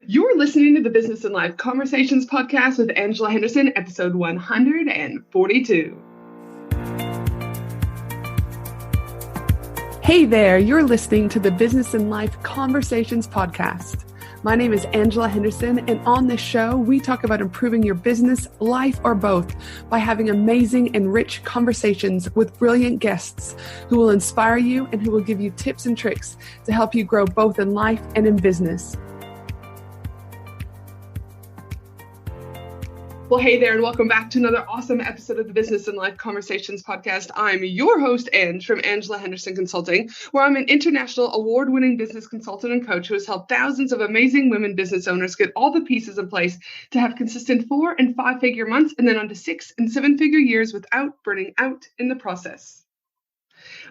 You're listening to the Business and Life Conversations podcast with Angela Henderson, episode 142. Hey there, you're listening to the Business and Life Conversations podcast. My name is Angela Henderson, and on this show, we talk about improving your business, life, or both by having amazing and rich conversations with brilliant guests who will inspire you and who will give you tips and tricks to help you grow both in life and in business. Well, hey there, and welcome back to another awesome episode of the Business and Life Conversations podcast. I'm your host, Ange, from Angela Henderson Consulting, where I'm an international award-winning business consultant and coach who has helped thousands of amazing women business owners get all the pieces in place to have consistent 4- and 5-figure months and then on to 6- and 7-figure years without burning out in the process.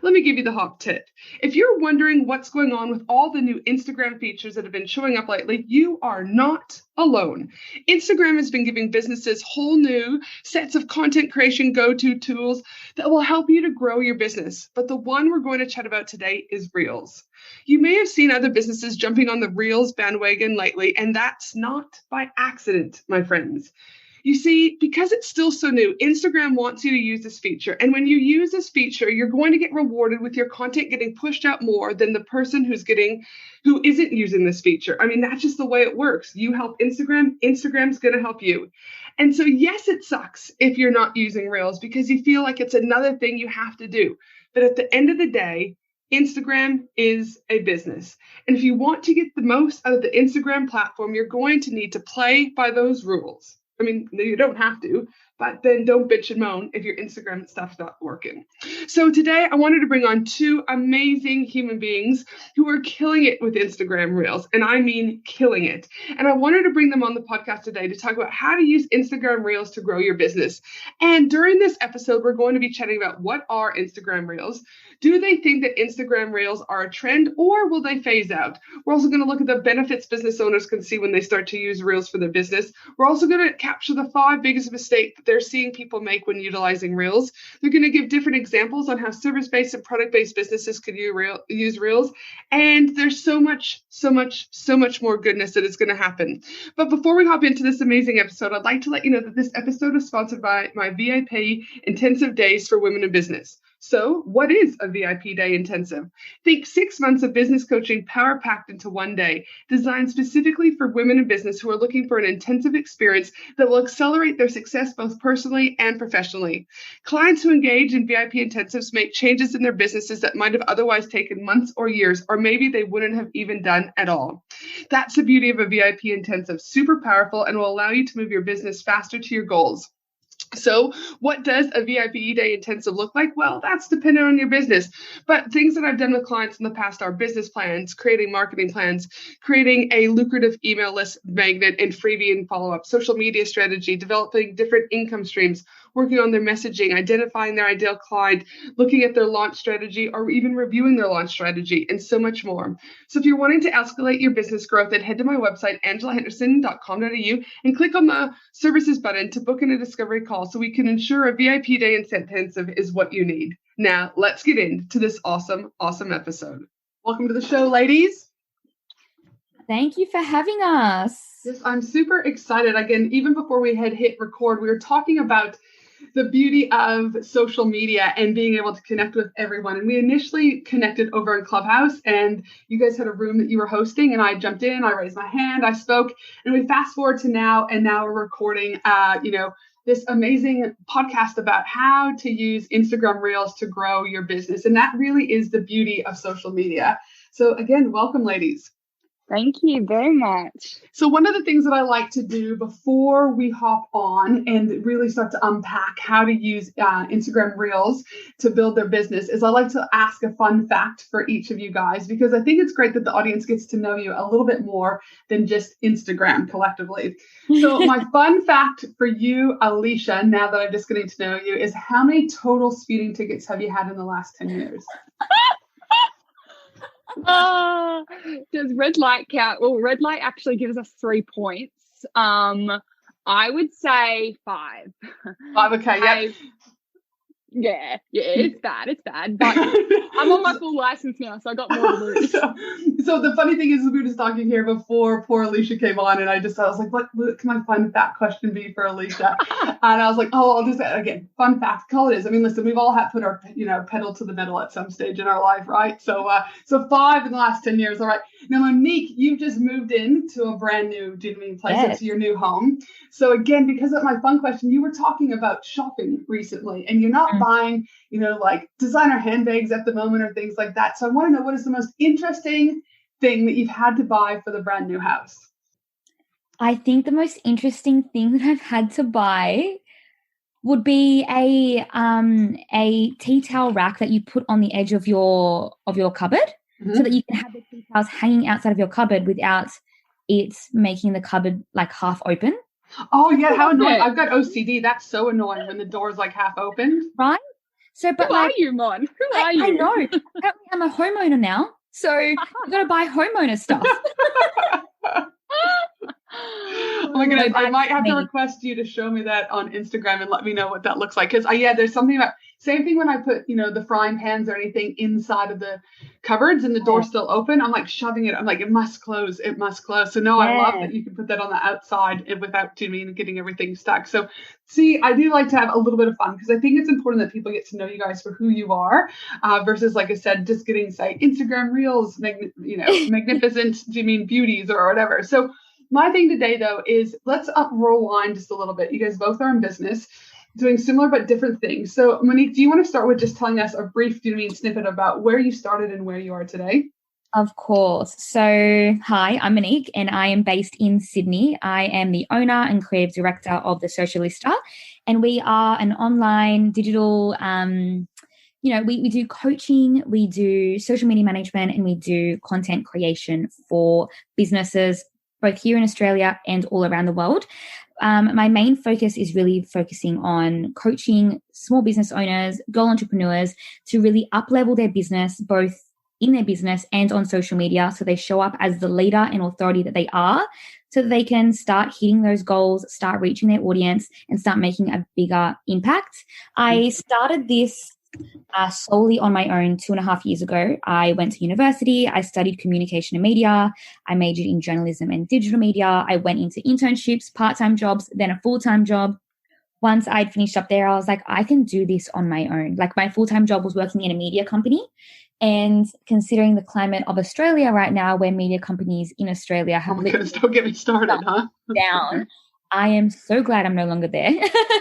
Let me give you the hot tip. If you're wondering what's going on with all the new Instagram features that have been showing up lately, you are not alone. Instagram has been giving businesses whole new sets of content creation go-to tools that will help you to grow your business. But the one we're going to chat about today is Reels. You may have seen other businesses jumping on the Reels bandwagon lately, and that's not by accident, my friends. You see, because it's still so new, Instagram wants you to use this feature. And when you use this feature, you're going to get rewarded with your content getting pushed out more than the person who isn't using this feature. I mean, that's just the way it works. You help Instagram, Instagram's going to help you. And so, yes, it sucks if you're not using Reels because you feel like it's another thing you have to do. But at the end of the day, Instagram is a business. And if you want to get the most out of the Instagram platform, you're going to need to play by those rules. I mean, you don't have to, but then don't bitch and moan if your Instagram stuff's not working. So today I wanted to bring on two amazing human beings who are killing it with Instagram Reels, and I mean killing it. And I wanted to bring them on the podcast today to talk about how to use Instagram Reels to grow your business. And during this episode, we're going to be chatting about what are Instagram Reels. Do they think that Instagram Reels are a trend, or will they phase out? We're also going to look at the benefits business owners can see when they start to use Reels for their business. We're also going to capture the 5 biggest mistakes that they're seeing people make when utilizing Reels. They're going to give different examples on how service-based and product-based businesses could use Reels. And there's so much more goodness that is going to happen. But before we hop into this amazing episode, I'd like to let you know that this episode is sponsored by my VIP Intensive Days for Women in Business. So what is a VIP Day Intensive? Think 6 months of business coaching power-packed into one day, designed specifically for women in business who are looking for an intensive experience that will accelerate their success both personally and professionally. Clients who engage in VIP intensives make changes in their businesses that might have otherwise taken months or years, or maybe they wouldn't have even done at all. That's the beauty of a VIP intensive, super powerful and will allow you to move your business faster to your goals. So what does a VIP Day Intensive look like? Well, that's dependent on your business. But things that I've done with clients in the past are business plans, creating marketing plans, creating a lucrative email list magnet and freebie and follow-up, social media strategy, developing different income streams, working on their messaging, identifying their ideal client, looking at their launch strategy, or even reviewing their launch strategy, and so much more. So if you're wanting to escalate your business growth, then head to my website, angelahenderson.com.au, and click on the services button to book in a discovery call so we can ensure a VIP Day Intensive is what you need. Now, let's get into this awesome episode. Welcome to the show, ladies. Thank you for having us. Yes, I'm super excited. Again, even before we had hit record, we were talking about the beauty of social media and being able to connect with everyone. And we initially connected over in Clubhouse, and you guys had a room that you were hosting, and I jumped in, I raised my hand, I spoke, and we fast forward to now, and now we're recording, this amazing podcast about how to use Instagram Reels to grow your business. And that really is the beauty of social media. So again, welcome, ladies. Thank you very much. So one of the things that I like to do before we hop on and really start to unpack how to use Instagram Reels to build their business is I like to ask a fun fact for each of you guys, because I think it's great that the audience gets to know you a little bit more than just Instagram collectively. So my fun fact for you, Alisha, now that I'm just getting to know you, is how many total speeding tickets have you had in the last 10 years? Does red light count? Well, red light actually gives us 3 points. I would say 5. 5, okay, yeah. Yeah, it's bad. But I'm on my full license now, so I got more to lose. So the funny thing is, we were just talking here before poor Alicia came on, and I was like, what can my fun fact question be for Alicia? And I was like, oh, I'll just, again, fun fact, call it is. I mean, listen, we've all had to put our, pedal to the metal at some stage in our life, right? So 5 in the last 10 years, all right. Now, Monique, you've just moved into a brand new place. It's your new home. So again, because of my fun question, you were talking about shopping recently, and you're not buying, like designer handbags at the moment or things like that. So I want to know, what is the most interesting thing that you've had to buy for the brand new house? I think the most interesting thing that I've had to buy would be a tea towel rack that you put on the edge of your cupboard, so that you can have the tea towels hanging outside of your cupboard without it making the cupboard like half open. Oh yeah, how annoying! I've got OCD. That's so annoying when the door's like half opened. Right. So, but who are you, Mon? Who are you? I know. Apparently I'm a homeowner now, so you got to buy homeowner stuff. Oh my goodness, I might have to request you to show me that on Instagram and let me know what that looks like. Because there's something about, same thing when I put, the frying pans or anything inside of the cupboards and the door's still open, I'm like shoving it. I'm like, it must close. So no, I love that you can put that on the outside without getting everything stuck. So see, I do like to have a little bit of fun, because I think it's important that people get to know you guys for who you are, versus, like I said, just getting, say, Instagram reels, magnificent, beauties or whatever. So my thing today, though, is let's rewind just a little bit. You guys both are in business, doing similar but different things. So, Monique, do you want to start with just telling us a brief, snippet about where you started and where you are today? Of course. So, hi, I'm Monique, and I am based in Sydney. I am the owner and creative director of The Socialista, and we are an online digital we do coaching, we do social media management, and we do content creation for businesses, both here in Australia and all around the world. My main focus is really focusing on coaching small business owners, girl entrepreneurs, to really up-level their business, both in their business and on social media, so they show up as the leader and authority that they are, so that they can start hitting those goals, start reaching their audience, and start making a bigger impact. I started this solely on my own 2.5 years ago. I went to university. I studied communication and media. I majored in journalism and digital media. I went into internships, part-time jobs, then a full-time job. Once I'd finished up there, I was like, I can do this on my own. Like, my full-time job was working in a media company. And considering the climate of Australia right now, where media companies in Australia have don't get me started, down, I am so glad I'm no longer there.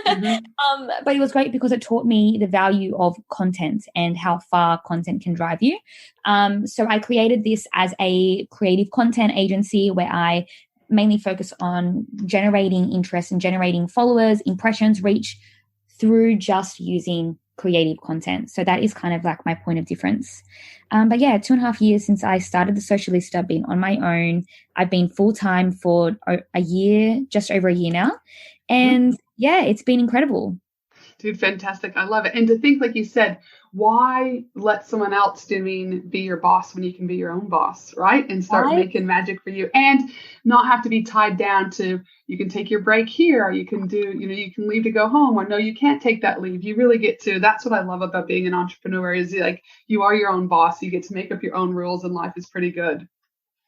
But it was great because it taught me the value of content and how far content can drive you. So I created this as a creative content agency where I mainly focus on generating interest and generating followers, impressions, reach through just using creative content. So that is kind of like my point of difference. But yeah, 2.5 years since I started The Socialista, I've been on my own. I've been full-time for a year, just over a year now. And yeah, it's been incredible. Dude, fantastic. I love it. And to think, like you said, why let someone else be your boss when you can be your own boss, right? And start making magic for you, and not have to be tied down to, you can take your break here, or you can do, you can leave to go home, or no, you can't take that leave. You really get to, that's what I love about being an entrepreneur, is like, you are your own boss. You get to make up your own rules, and life is pretty good.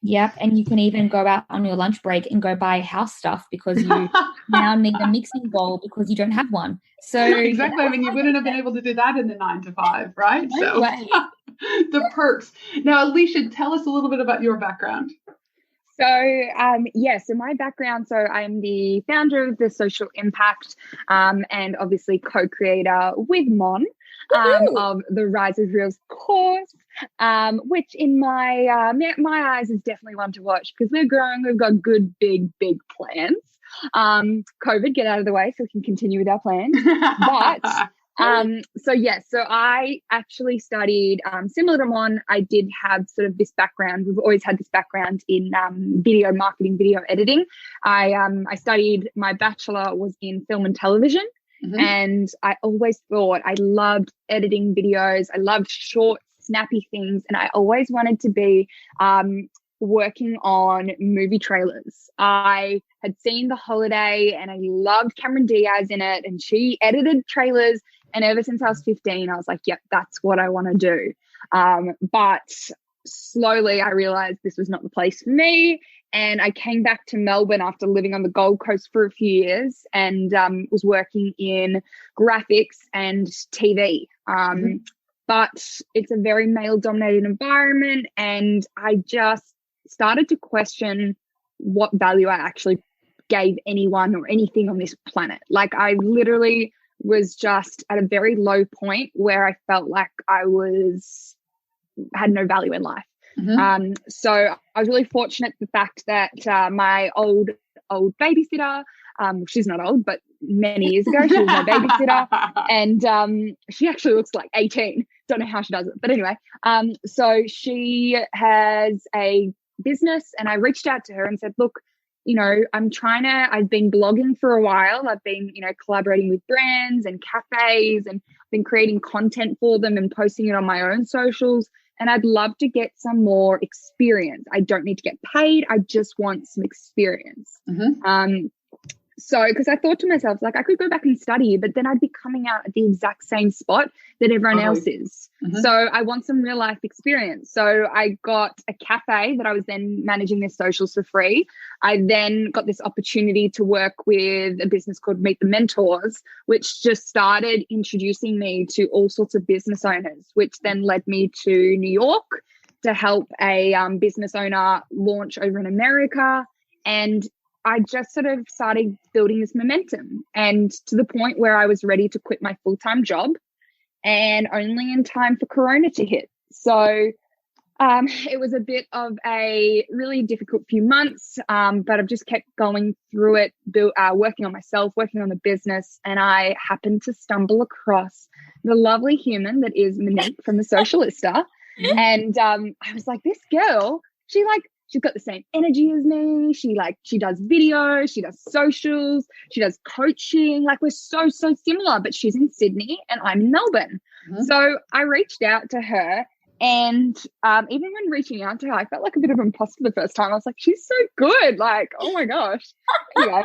Yep, and you can even go out on your lunch break and go buy house stuff because you now need a mixing bowl because you don't have one. So exactly. I mean, you wouldn't have been able to do that in the 9 to 5, right? So the perks. Now, Alisha, tell us a little bit about your background. So my background, so I'm the founder of The Social Impact, and obviously co-creator with Mon of the Rise of Reels course, which in my eyes is definitely one to watch, because we're growing. We've got good, big plans. COVID, get out of the way so we can continue with our plans. But so I actually studied, similar to Mon, I did have sort of this background. We've always had this background in video marketing, video editing. I studied, my bachelor was in film and television. And I always thought I loved editing videos. I loved short, snappy things. And I always wanted to be working on movie trailers. I had seen The Holiday and I loved Cameron Diaz in it, and she edited trailers And ever since I was 15, I was like, yep, that's what I want to do. But slowly I realized this was not the place for me. And I came back to Melbourne after living on the Gold Coast for a few years and was working in graphics and TV. But it's a very male-dominated environment, and I just started to question what value I actually gave anyone or anything on this planet. Like, I literally was just at a very low point where I felt like I had no value in life. So I was really fortunate the fact that my old babysitter, she's not old, but many years ago she was my babysitter, and she actually looks like 18. Don't know how she does it, but anyway, so she has a business, and I reached out to her and said, look, I've been blogging for a while. I've been, collaborating with brands and cafes, and been creating content for them and posting it on my own socials. And I'd love to get some more experience. I don't need to get paid. I just want some experience. So, because I thought to myself, like, I could go back and study, but then I'd be coming out at the exact same spot that everyone else is. So I want some real life experience. So I got a cafe that I was then managing their socials for free. I then got this opportunity to work with a business called Meet the Mentors, which just started introducing me to all sorts of business owners, which then led me to New York to help a business owner launch over in America. And I just sort of started building this momentum, and to the point where I was ready to quit my full-time job, and only in time for Corona to hit. So it was a bit of a really difficult few months, but I've just kept going through it, working on myself, working on the business, and I happened to stumble across the lovely human that is Monique from the Socialista. And I was like, this girl, she's got the same energy as me. She does videos, she does socials, she does coaching. Like, we're so similar, but she's in Sydney and I'm in Melbourne. So I reached out to her, and even when reaching out to her, I felt like a bit of an imposter the first time. I was like, she's so good. Like, oh my gosh. Anyway,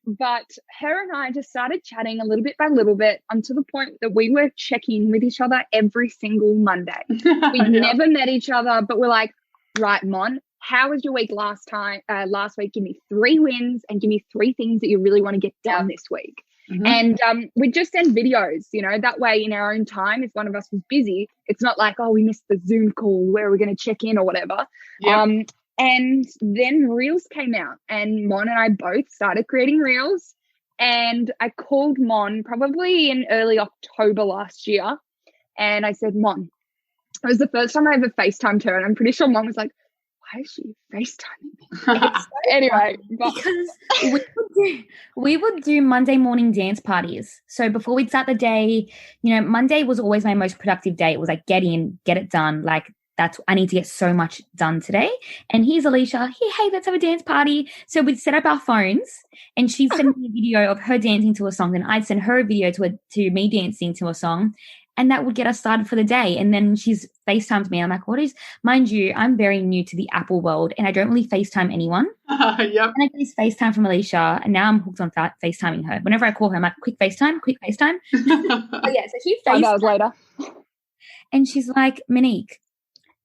but her and I just started chatting a little bit by little bit, until the point that we were checking with each other every single Monday. We'd never met each other, but we're like, right, Mon, how was your week last week? Give me 3 wins and give me 3 things that you really want to get done this week. And we'd just send videos, that way in our own time. If one of us was busy, it's not like, oh, we missed the Zoom call, where we're going to check in or whatever. And then Reels came out, and Mon and I both started creating Reels. And I called Mon probably in early October last year, and I said, Mon, it was the first time I ever FaceTimed her, and I'm pretty sure Mom was like, why is she FaceTiming me? Anyway, because we would do Monday morning dance parties. So before we'd start the day, Monday was always my most productive day. It was like, get in, get it done. Like, I need to get so much done today. And here's Alisha. Hey, let's have a dance party. So we'd set up our phones, and she'd send me a video of her dancing to a song, and I'd send her a video to me dancing to a song. And that would get us started for the day. And then she's FaceTimed me. I'm like, mind you, I'm very new to the Apple world, and I don't really FaceTime anyone. And I get this FaceTime from Alisha, and now I'm hooked on FaceTiming her. Whenever I call her, I'm like, quick FaceTime. So she FaceTimed. 5 hours later. And she's like, Monique,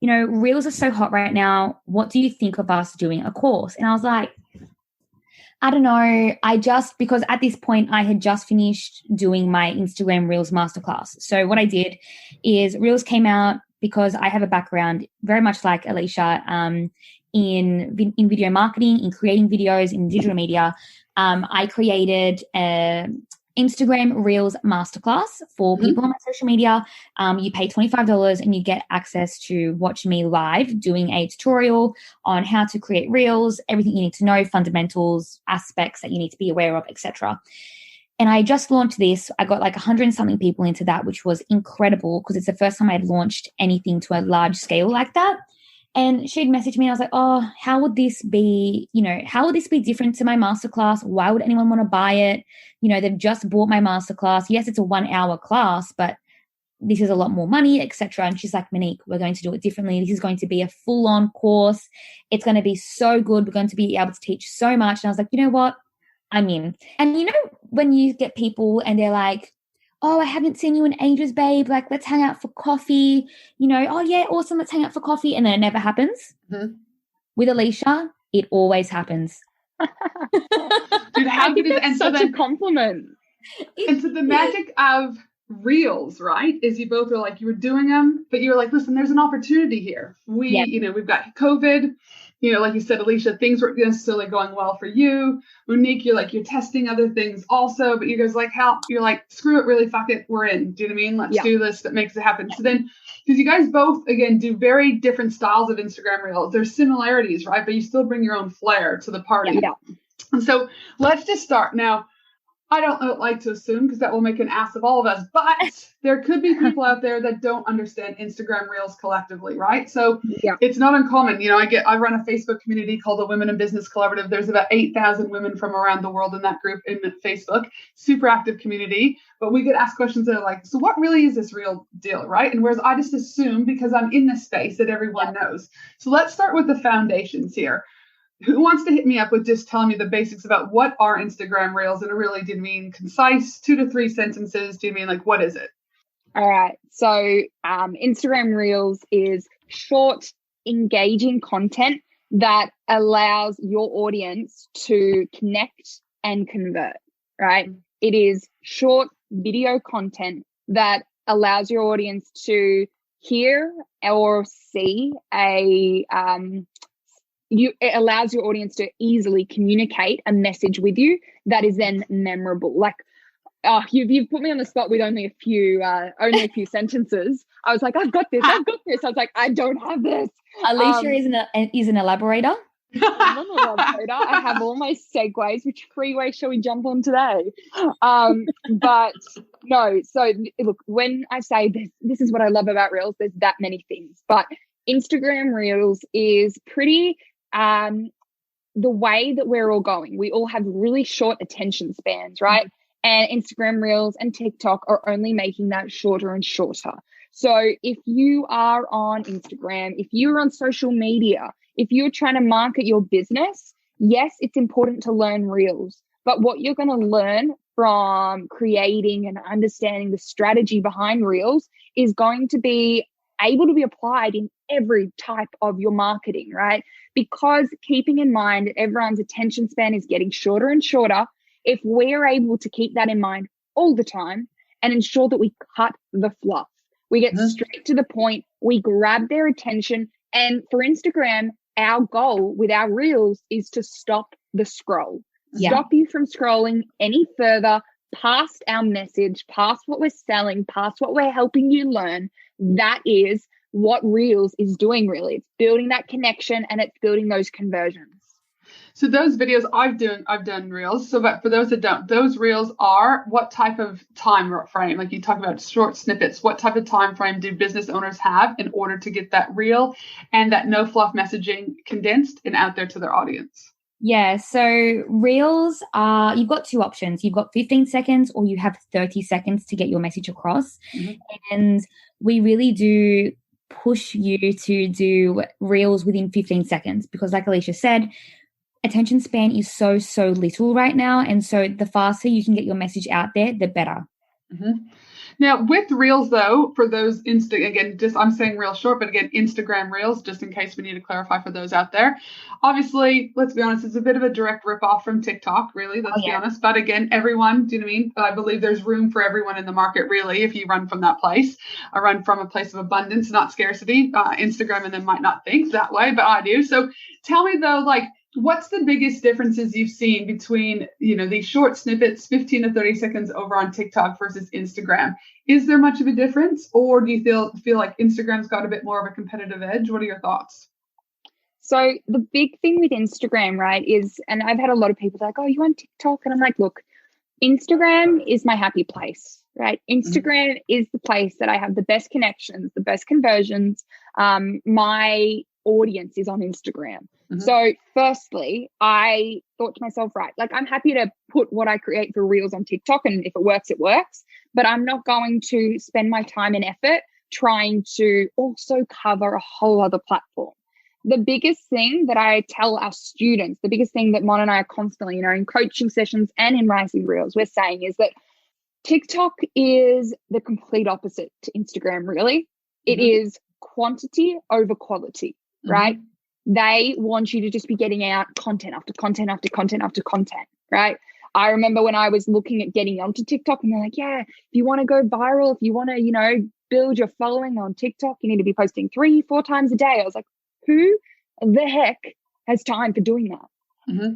Reels are so hot right now. What do you think of us doing a course? And I was like, I don't know. Because at this point I had just finished doing my Instagram Reels masterclass. So what I did is Reels came out because I have a background very much like Alisha in video marketing, in creating videos, in digital media. I created a Instagram Reels masterclass for people on my social media. You pay $25 and you get access to watch me live doing a tutorial on how to create Reels, everything you need to know, fundamentals, aspects that you need to be aware of, etc. And I just launched this. I got like 100 something people into that, which was incredible because it's the first time I'd launched anything to a large scale like that. And she'd messaged me and I was like, oh, how would this be, how would this be different to my masterclass? Why would anyone want to buy it? They've just bought my masterclass. Yes, it's a 1-hour class, but this is a lot more money, etc. And she's like, Monique, we're going to do it differently. This is going to be a full-on course. It's going to be so good. We're going to be able to teach so much. And I was like, you know what? I'm in. And when you get people and they're like, oh, I haven't seen you in ages, babe. Like, let's hang out for coffee. You know, oh, yeah, awesome. Let's hang out for coffee. And then it never happens. Mm-hmm. With Alisha, it always happens. Dude, how good is it? And such a compliment. And so the magic of reels, right, is you both are like, you were doing them, but you were like, listen, there's an opportunity here. We've got COVID, like you said, Alisha, things weren't necessarily going well for you. Monique, you're testing other things also, but you guys like, you're like, screw it, really, fuck it, we're in. Do you know what I mean? Let's do this that makes it happen. So then, because you guys both, again, do very different styles of Instagram reels, there's similarities, right? But you still bring your own flair to the party. Yeah. And so let's just start now. I don't like to assume because that will make an ass of all of us, but there could be people out there that don't understand Instagram Reels collectively, right? So it's not uncommon. I run a Facebook community called the Women in Business Collaborative. There's about 8,000 women from around the world in that group in Facebook, super active community. But we get asked questions that are like, so what really is this real deal, right? And whereas I just assume because I'm in this space that everyone knows. So let's start with the foundations here. Who wants to hit me up with just telling me the basics about what are Instagram Reels? And really, do you mean concise, 2 to 3 sentences? Do you mean like, what is it? All right. So Instagram Reels is short, engaging content that allows your audience to connect and convert, right? It is short video content that allows your audience to hear or see it allows your audience to easily communicate a message with you that is then memorable. Like, you've put me on the spot with only a few sentences. I was like, I've got this. I was like, I don't have this. Alisha is an elaborator. I'm an elaborator. I have all my segues. Which freeway shall we jump on today? But no. So look, when I say this is what I love about Reels, there's that many things. But Instagram Reels is pretty the way that we're all going. We all have really short attention spans, right? Mm-hmm. And Instagram Reels and TikTok are only making that shorter and shorter. So if you are on Instagram, if you're on social media, if you're trying to market your business, yes, it's important to learn Reels. But what you're going to learn from creating and understanding the strategy behind Reels is going to be able to be applied in every type of your marketing, right? Because keeping in mind that everyone's attention span is getting shorter and shorter, if we're able to keep that in mind all the time and ensure that we cut the fluff, we get straight to the point, we grab their attention. And for Instagram, our goal with our Reels is to stop the scroll, stop you from scrolling any further past our message, past what we're selling, past what we're helping you learn. That is what Reels is doing, really. It's building that connection and it's building those conversions. So those videos I've done Reels. So but for those that don't, those Reels are what type of time frame? Like you talk about short snippets. What type of time frame do business owners have in order to get that reel and that no fluff messaging condensed and out there to their audience? Yeah, so Reels you've got 2 options. You've got 15 seconds or you have 30 seconds to get your message across. Mm-hmm. And we really do push you to do Reels within 15 seconds because like Alisha said, attention span is so little right now. And so the faster you can get your message out there, the better. Mm-hmm. Now with Reels though, for those I'm saying real short, but again, Instagram Reels, just in case we need to clarify for those out there. Obviously, let's be honest, it's a bit of a direct ripoff from TikTok, really, let's be honest. But again, everyone, do you know what I mean? I believe there's room for everyone in the market, really, if you run from that place. I run from a place of abundance, not scarcity. Instagram and them might not think that way, but I do. So tell me though, like, what's the biggest differences you've seen between, these short snippets, 15 to 30 seconds over on TikTok versus Instagram? Is there much of a difference, or do you feel like Instagram's got a bit more of a competitive edge? What are your thoughts? So the big thing with Instagram, right, is, and I've had a lot of people like, oh, you on TikTok? And I'm like, look, Instagram is my happy place, right? Instagram is the place that I have the best connections, the best conversions. My audience is on Instagram. Mm-hmm. So firstly, I thought to myself, right, like I'm happy to put what I create for Reels on TikTok, and if it works, it works. But I'm not going to spend my time and effort trying to also cover a whole other platform. The biggest thing that I tell our students, the biggest thing that Mon and I are constantly, in coaching sessions and in Rising Reels, we're saying is that TikTok is the complete opposite to Instagram, really. It is quantity over quality, right? They want you to just be getting out content after content after content after content, right? I remember when I was looking at getting onto TikTok and they're like, yeah, if you want to go viral, if you want to, you know, build your following on TikTok, you need to be posting 3-4 times a day. I was like, who the heck has time for doing that?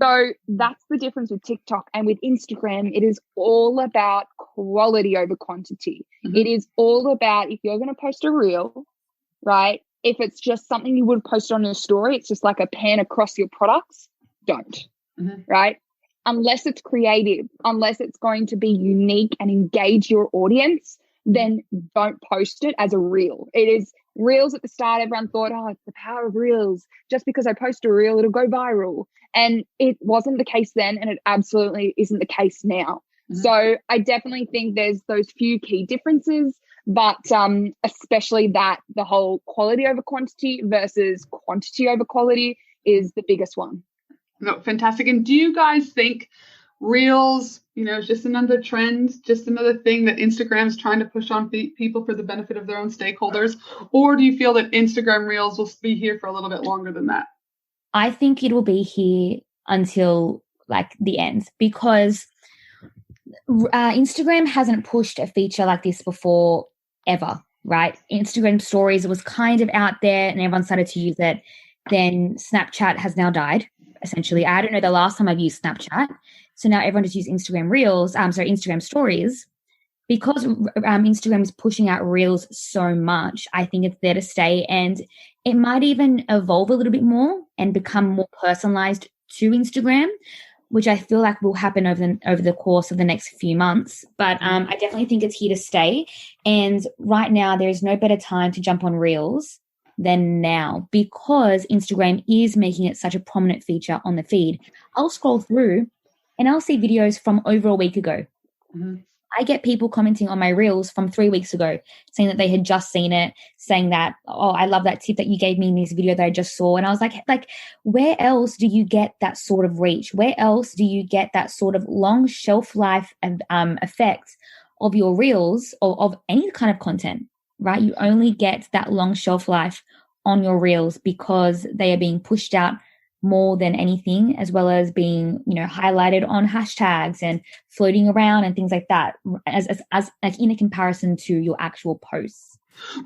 So that's the difference with TikTok. And with Instagram, it is all about quality over quantity. It is all about, if you're going to post a reel, right? If it's just something you would post on your story, it's just like a pan across your products, don't, right? Unless it's creative, unless it's going to be unique and engage your audience, then don't post it as a reel. It is reels at the start. Everyone thought, oh, it's the power of reels. Just because I post a reel, it'll go viral. And it wasn't the case then, and it absolutely isn't the case now. So I definitely think there's those few key differences, but especially that the whole quality over quantity versus quantity over quality is the biggest one. No, fantastic. And do you guys think Reels, you know, is just another trend, just another thing that Instagram's trying to push on people for the benefit of their own stakeholders? Or do you feel that Instagram Reels will be here for a little bit longer than that? I think it will be here until like the end, because Instagram hasn't pushed a feature like this before ever, right? Instagram stories was kind of out there and everyone started to use it. Then Snapchat has now died, essentially. I don't know the last time I've used Snapchat. So now everyone just uses Instagram stories. Because Instagram is pushing out Reels so much, I think it's there to stay, and it might even evolve a little bit more and become more personalized to Instagram, which I feel like will happen over the course of the next few months. But I definitely think it's here to stay. And right now, there is no better time to jump on Reels than now, because Instagram is making it such a prominent feature on the feed. I'll scroll through and I'll see videos from over a week ago. I get people commenting on my Reels from 3 weeks ago saying that they had just seen it, saying that, oh, I love that tip that you gave me in this video that I just saw. And I was like, where else do you get that sort of reach? Where else do you get that sort of long shelf life effect of your Reels or of any kind of content, right? You only get that long shelf life on your Reels because they are being pushed out more than anything, as well as being, you know, highlighted on hashtags and floating around and things like that, as like in a comparison to your actual posts.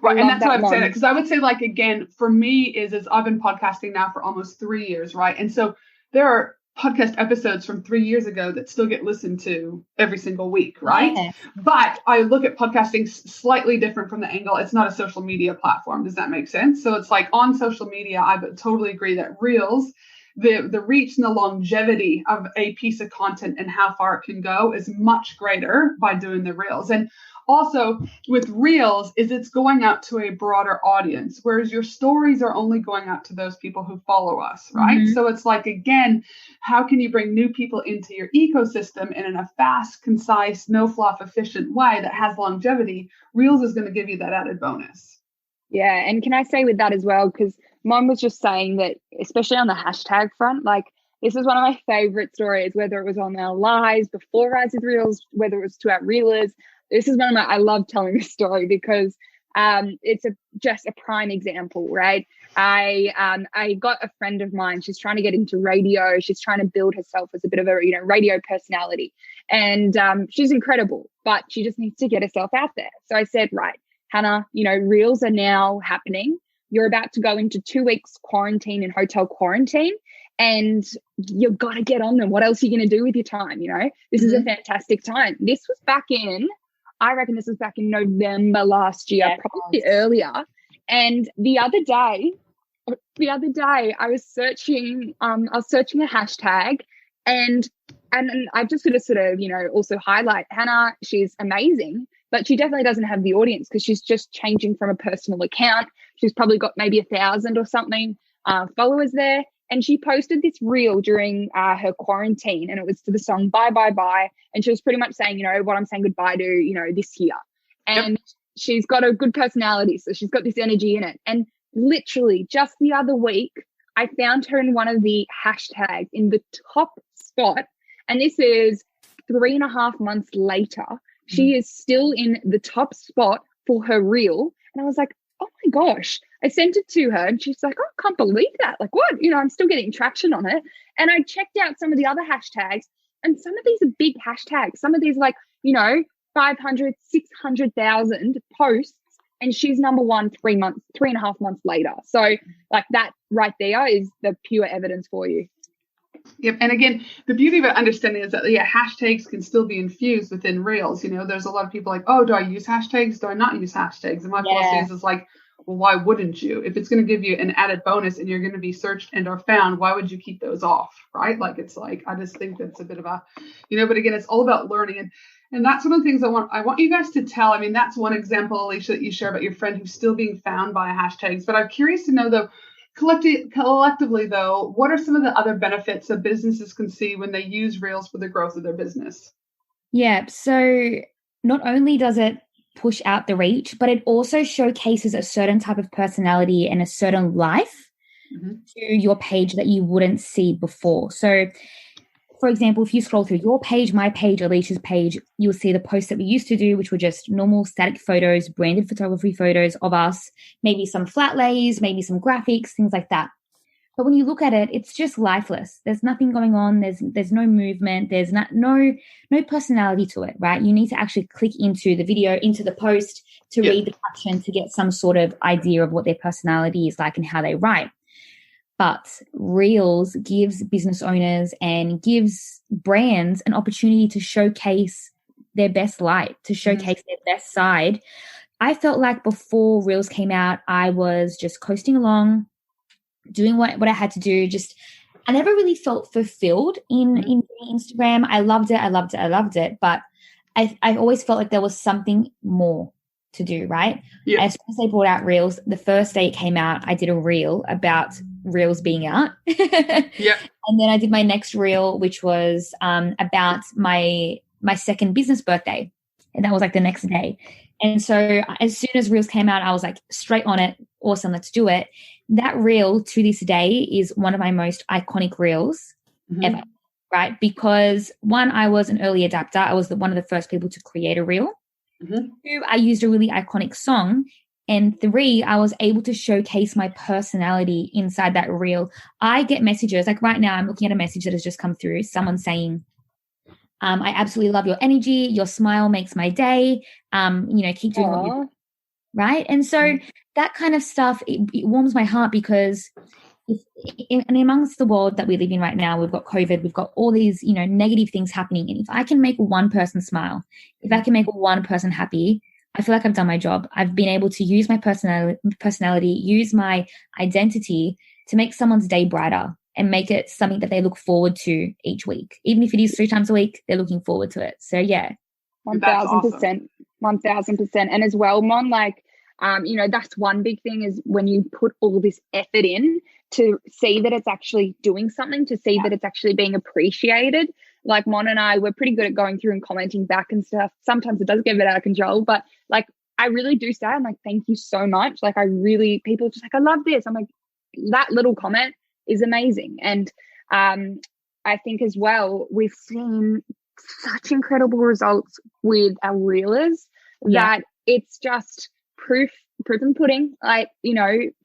Right, and that's what I'm saying. Because I would say, like, again, for me is I've been podcasting now for almost 3 years, right? And so there are podcast episodes from 3 years ago that still get listened to every single week, right? Yeah. But I look at podcasting slightly different from the angle. It's not a social media platform. Does that make sense? So it's like on social media, I totally agree that Reels, the reach and the longevity of a piece of content and how far it can go is much greater by doing the Reels. And also with Reels is it's going out to a broader audience, whereas your stories are only going out to those people who follow us, right? So it's like, again, how can you bring new people into your ecosystem and in a fast, concise, no fluff, efficient way that has longevity? Reels is going to give you that added bonus. Yeah, and can I say with that as well, because Mom was just saying that, especially on the hashtag front, like this is one of my favorite stories, whether it was on our lives before Rise with Reels, whether it was to our reelers. This is I love telling this story because it's just a prime example, right? I got a friend of mine. She's trying to get into radio. She's trying to build herself as a bit of a, radio personality. And she's incredible, but she just needs to get herself out there. So I said, right, Hannah, Reels are now happening. You're about to go into 2 weeks quarantine and hotel quarantine, and you've got to get on them. What else are you going to do with your time? This is a fantastic time. This was I reckon this was back in November last year, probably earlier. And the other day I was searching a hashtag, and I just sort of, also highlight Hannah. She's amazing, but she definitely doesn't have the audience because she's just changing from a personal account. She's probably got maybe 1,000 or something followers there. And she posted this reel during her quarantine, and it was to the song Bye, Bye, Bye. And she was pretty much saying, what I'm saying goodbye to, this year. And she's got a good personality, so she's got this energy in it. And literally just the other week, I found her in one of the hashtags in the top spot. And this is 3.5 months later. she is still in the top spot for her reel. And I was like, oh my gosh. I sent it to her and she's like, oh, I can't believe that. Like, what? I'm still getting traction on it. And I checked out some of the other hashtags, and some of these are big hashtags. Some of these are like, 500, 600,000 posts, and she's number one 3.5 months later. So like that right there is the pure evidence for you. Yep. And again, the beauty of understanding is that, hashtags can still be infused within Reels. There's a lot of people like, oh, do I use hashtags? Do I not use hashtags? And my philosophy is like, well, why wouldn't you? If it's going to give you an added bonus and you're going to be searched and or found, why would you keep those off? Right? Like, it's like, I just think that's a bit of a, but again, it's all about learning. And that's one of the things I want you guys to tell. I mean, that's one example, Alisha, that you share about your friend who's still being found by hashtags. But I'm curious to know, though, collectively, though, what are some of the other benefits that businesses can see when they use Reels for the growth of their business? Yeah. So not only does it push out the reach, but it also showcases a certain type of personality and a certain life to your page that you wouldn't see before. So, for example, if you scroll through your page, my page, Alicia's page, you'll see the posts that we used to do, which were just normal static photos, branded photography photos of us, maybe some flat lays, maybe some graphics, things like that. But when you look at it, it's just lifeless. There's nothing going on. There's no movement. There's no personality to it, right? You need to actually click into the video, into the post to read the caption to get some sort of idea of what their personality is like and how they write. But Reels gives business owners and gives brands an opportunity to showcase their best light, to showcase their best side. I felt like before Reels came out, I was just coasting along, doing what I had to do. I never really felt fulfilled in Instagram. I loved it. But I always felt like there was something more to do, right? Yeah. As soon as they brought out Reels, the first day it came out, I did a reel about Reels being out. Yeah. And then I did my next reel, which was about my second business birthday. And that was like the next day. And so as soon as Reels came out, I was like straight on it. Awesome, let's do it. That reel to this day is one of my most iconic reels ever, right? Because one, I was an early adapter. I was one of the first people to create a reel. Two, I used a really iconic song. And three, I was able to showcase my personality inside that reel. I get messages, like right now I'm looking at a message that has just come through, someone saying, I absolutely love your energy. Your smile makes my day. Keep doing what you do. Right. And so that kind of stuff, it warms my heart because amongst the world that we live in right now, we've got COVID, we've got all these, negative things happening. And if I can make one person smile, if I can make one person happy, I feel like I've done my job. I've been able to use my personality, use my identity to make someone's day brighter and make it something that they look forward to each week. Even if it is 3 times a week, they're looking forward to it. So, yeah. 1,000%. 1,000%. And as well, Mon, that's one big thing is when you put all this effort in to see that it's actually doing something, to see that it's actually being appreciated. Like Mon and I, we're pretty good at going through and commenting back and stuff. Sometimes it does get a bit out of control, but I really do say, I'm like, thank you so much. People are just like, I love this. I'm like, that little comment is amazing. And I think as well, we've seen such incredible results with our reelers that it's just proof and pudding.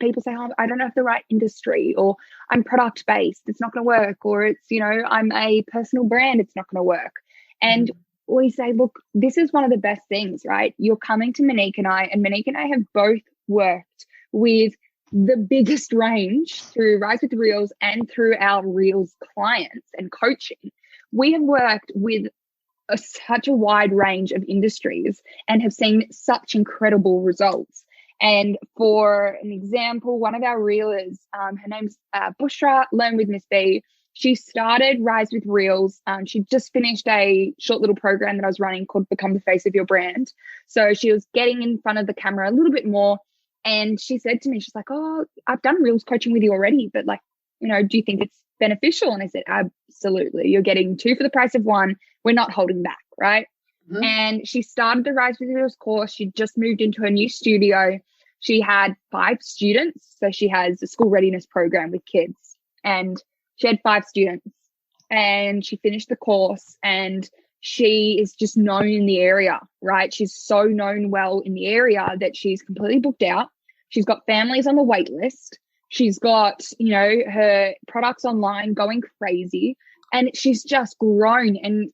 People say, oh, I don't know if the right industry, or I'm product based, it's not going to work, or it's, I'm a personal brand, it's not going to work. And we say, look, this is one of the best things, right? You're coming to Monique and I have both worked with the biggest range through Rise with Reels and through our Reels clients and coaching. We have worked with such a wide range of industries and have seen such incredible results. And for an example, one of our reelers, her name's Bushra, Learn with Miss B. She started Rise with Reels. She just finished a short little program that I was running called Become the Face of Your Brand. So she was getting in front of the camera a little bit more. And she said to me, she's like, oh, I've done Reels coaching with you already, but do you think it's beneficial? And I said, absolutely. You're getting 2 for the price of 1. We're not holding back, right? And she started the Rise with Reels course. She just moved into her new studio. She had 5 students. So she has a school readiness program with kids, and she had 5 students, and she finished the course, and she is just known in the area, right? She's so known well in the area that she's completely booked out. She's got families on the wait list. She's got, you know, her products online going crazy, and she's just grown. And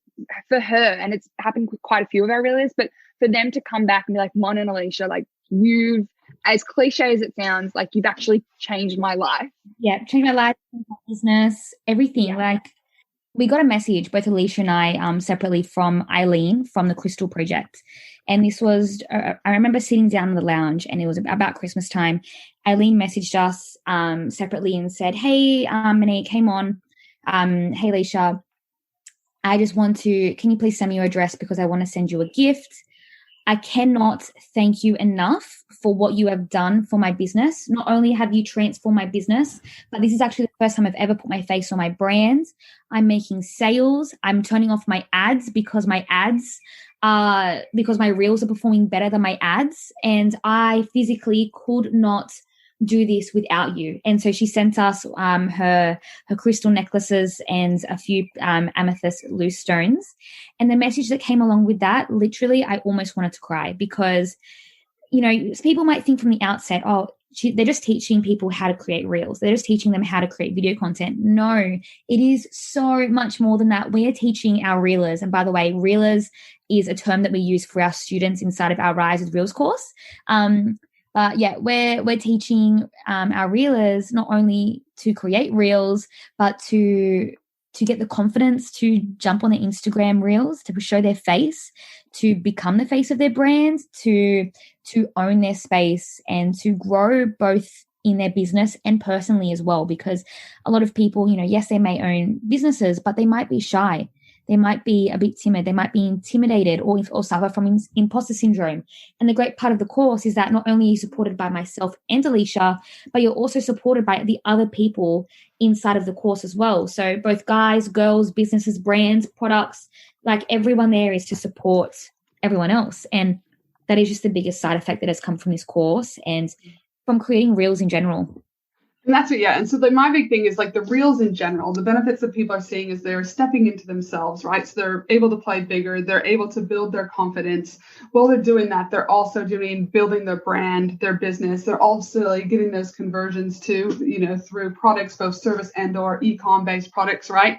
for her, and it's happened with quite a few of our reelers, but for them to come back and be like, Mon and Alisha, like, you've, as cliche as it sounds, like, you've actually changed my life. Yeah, changed my life, changed my business, everything. Yeah. Like, we got a message, both Alisha and I, separately, from Eileen from the Crystal Project. And this was, I remember sitting down in the lounge, and it was about Christmas time. Eileen messaged us separately and said, hey, Monique, came on. Hey, Alisha, I just want to, can you please send me your address because I want to send you a gift. I cannot thank you enough for what you have done for my business. Not only have you transformed my business, but this is actually the first time I've ever put my face on my brand. I'm making sales. I'm turning off my ads because my reels are performing better than my ads. And I physically could not do this without you. And so she sent us her crystal necklaces and a few amethyst loose stones. And the message that came along with that, literally, I almost wanted to cry because, you know, people might think from the outset, oh, they're just teaching people how to create reels. They're just teaching them how to create video content. No, it is so much more than that. We are teaching our reelers. And by the way, reelers is a term that we use for our students inside of our Rise with Reels course. But yeah, we're teaching our reelers not only to create reels, but to get the confidence to jump on the Instagram reels, to show their face, to become the face of their brand, to own their space, and to grow both in their business and personally as well. Because a lot of people, you know, yes, they may own businesses, but they might be shy. They might be a bit timid. They might be intimidated or suffer from imposter syndrome. And the great part of the course is that not only are you supported by myself and Alisha, but you're also supported by the other people inside of the course as well. So both guys, girls, businesses, brands, products, like everyone there is to support everyone else. And that is just the biggest side effect that has come from this course and from creating reels in general. And that's what, yeah. And so my big thing is like the reels in general, the benefits that people are seeing is they're stepping into themselves, right? So they're able to play bigger. They're able to build their confidence. While they're doing that, they're also building their brand, their business. They're also getting those conversions too, you know, through products, both service and or e-com based products, right?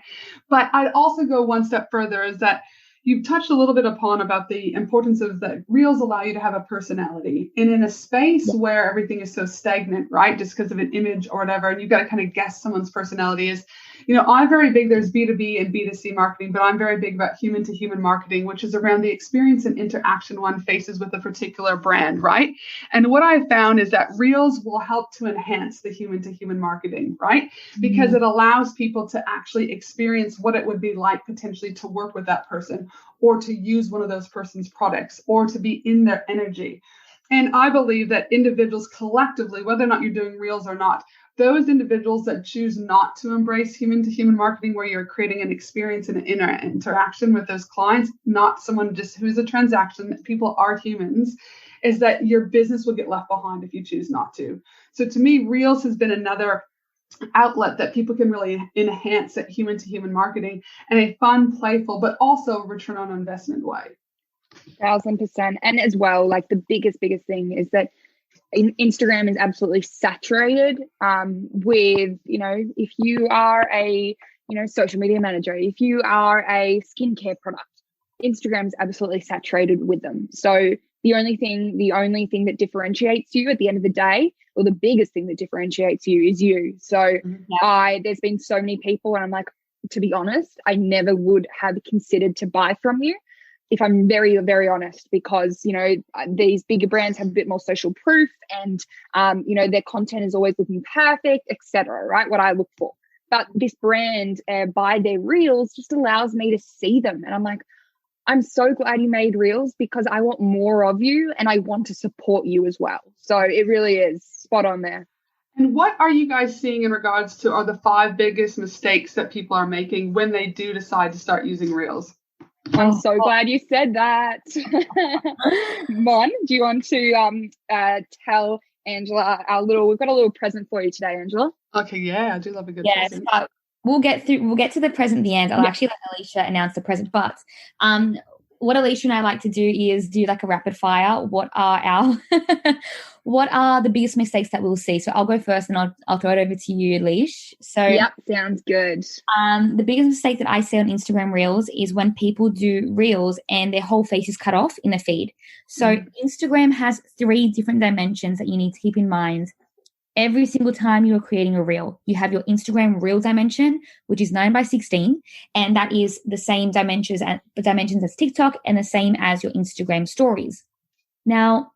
But I'd also go one step further is that you've touched a little bit upon about the importance of that reels allow you to have a personality. And in a space where everything is so stagnant, right, just because of an image or whatever, and you've got to kind of guess someone's personality is, you know, I'm very big, there's B2B and B2C marketing, but I'm very big about human to human marketing, which is around the experience and interaction one faces with a particular brand, right? And what I've found is that reels will help to enhance the human to human marketing, right? Because it allows people to actually experience what it would be like potentially to work with that person, or to use one of those person's products, or to be in their energy. And I believe that individuals collectively, whether or not you're doing reels or not, those individuals that choose not to embrace human to human marketing, where you're creating an experience and an interaction with those clients, not someone just who's a transaction, that people are humans, is that your business will get left behind if you choose not to. So to me, reels has been another outlet that people can really enhance that human to human marketing in a fun, playful, but also return on investment way. 1000%. And as well, like the biggest thing is that Instagram is absolutely saturated with, you know, if you are a, you know, social media manager, if you are a skincare product, Instagram is absolutely saturated with them. So the only thing that differentiates you at the end of the day, or the biggest thing that differentiates you, is you. So there's been so many people, and I'm like, to be honest, I never would have considered to buy from you, if I'm very, very honest, because, you know, these bigger brands have a bit more social proof, and, you know, their content is always looking perfect, etc. Right? What I look for. But this brand, by their reels, just allows me to see them. And I'm like, I'm so glad you made reels, because I want more of you and I want to support you as well. So it really is spot on there. And what are you guys seeing in regards to are the 5 biggest mistakes that people are making when they do decide to start using reels? I'm so glad you said that. Mon, do you want to tell Angela we've got a little present for you today, Angela? Okay, yeah, I do love a good present. we'll get to the present at the end. I'll actually let Alisha announce the present. But what Alisha and I like to do is do like a rapid fire. What are the biggest mistakes that we'll see? So I'll go first and I'll throw it over to you, Alisha. So yep, sounds good. The biggest mistake that I see on Instagram Reels is when people do Reels and their whole face is cut off in the feed. So Instagram has 3 different dimensions that you need to keep in mind. Every single time you are creating a reel, you have your Instagram reel dimension, which is 9:16, and that is the same dimensions as TikTok and the same as your Instagram stories. Now,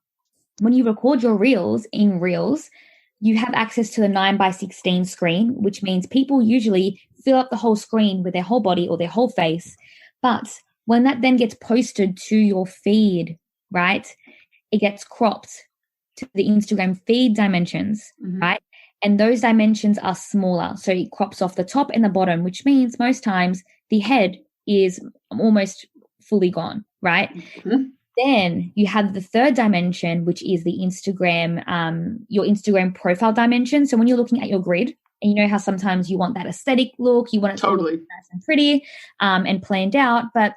when you record your reels in Reels, you have access to the 9:16 screen, which means people usually fill up the whole screen with their whole body or their whole face. But when that then gets posted to your feed, right, it gets cropped to the Instagram feed dimensions, right? And those dimensions are smaller. So it crops off the top and the bottom, which means most times the head is almost fully gone, right? Then you have the third dimension, which is the Instagram, your Instagram profile dimension. So when you're looking at your grid, and you know how sometimes you want that aesthetic look, you want it to look nice and pretty and planned out, but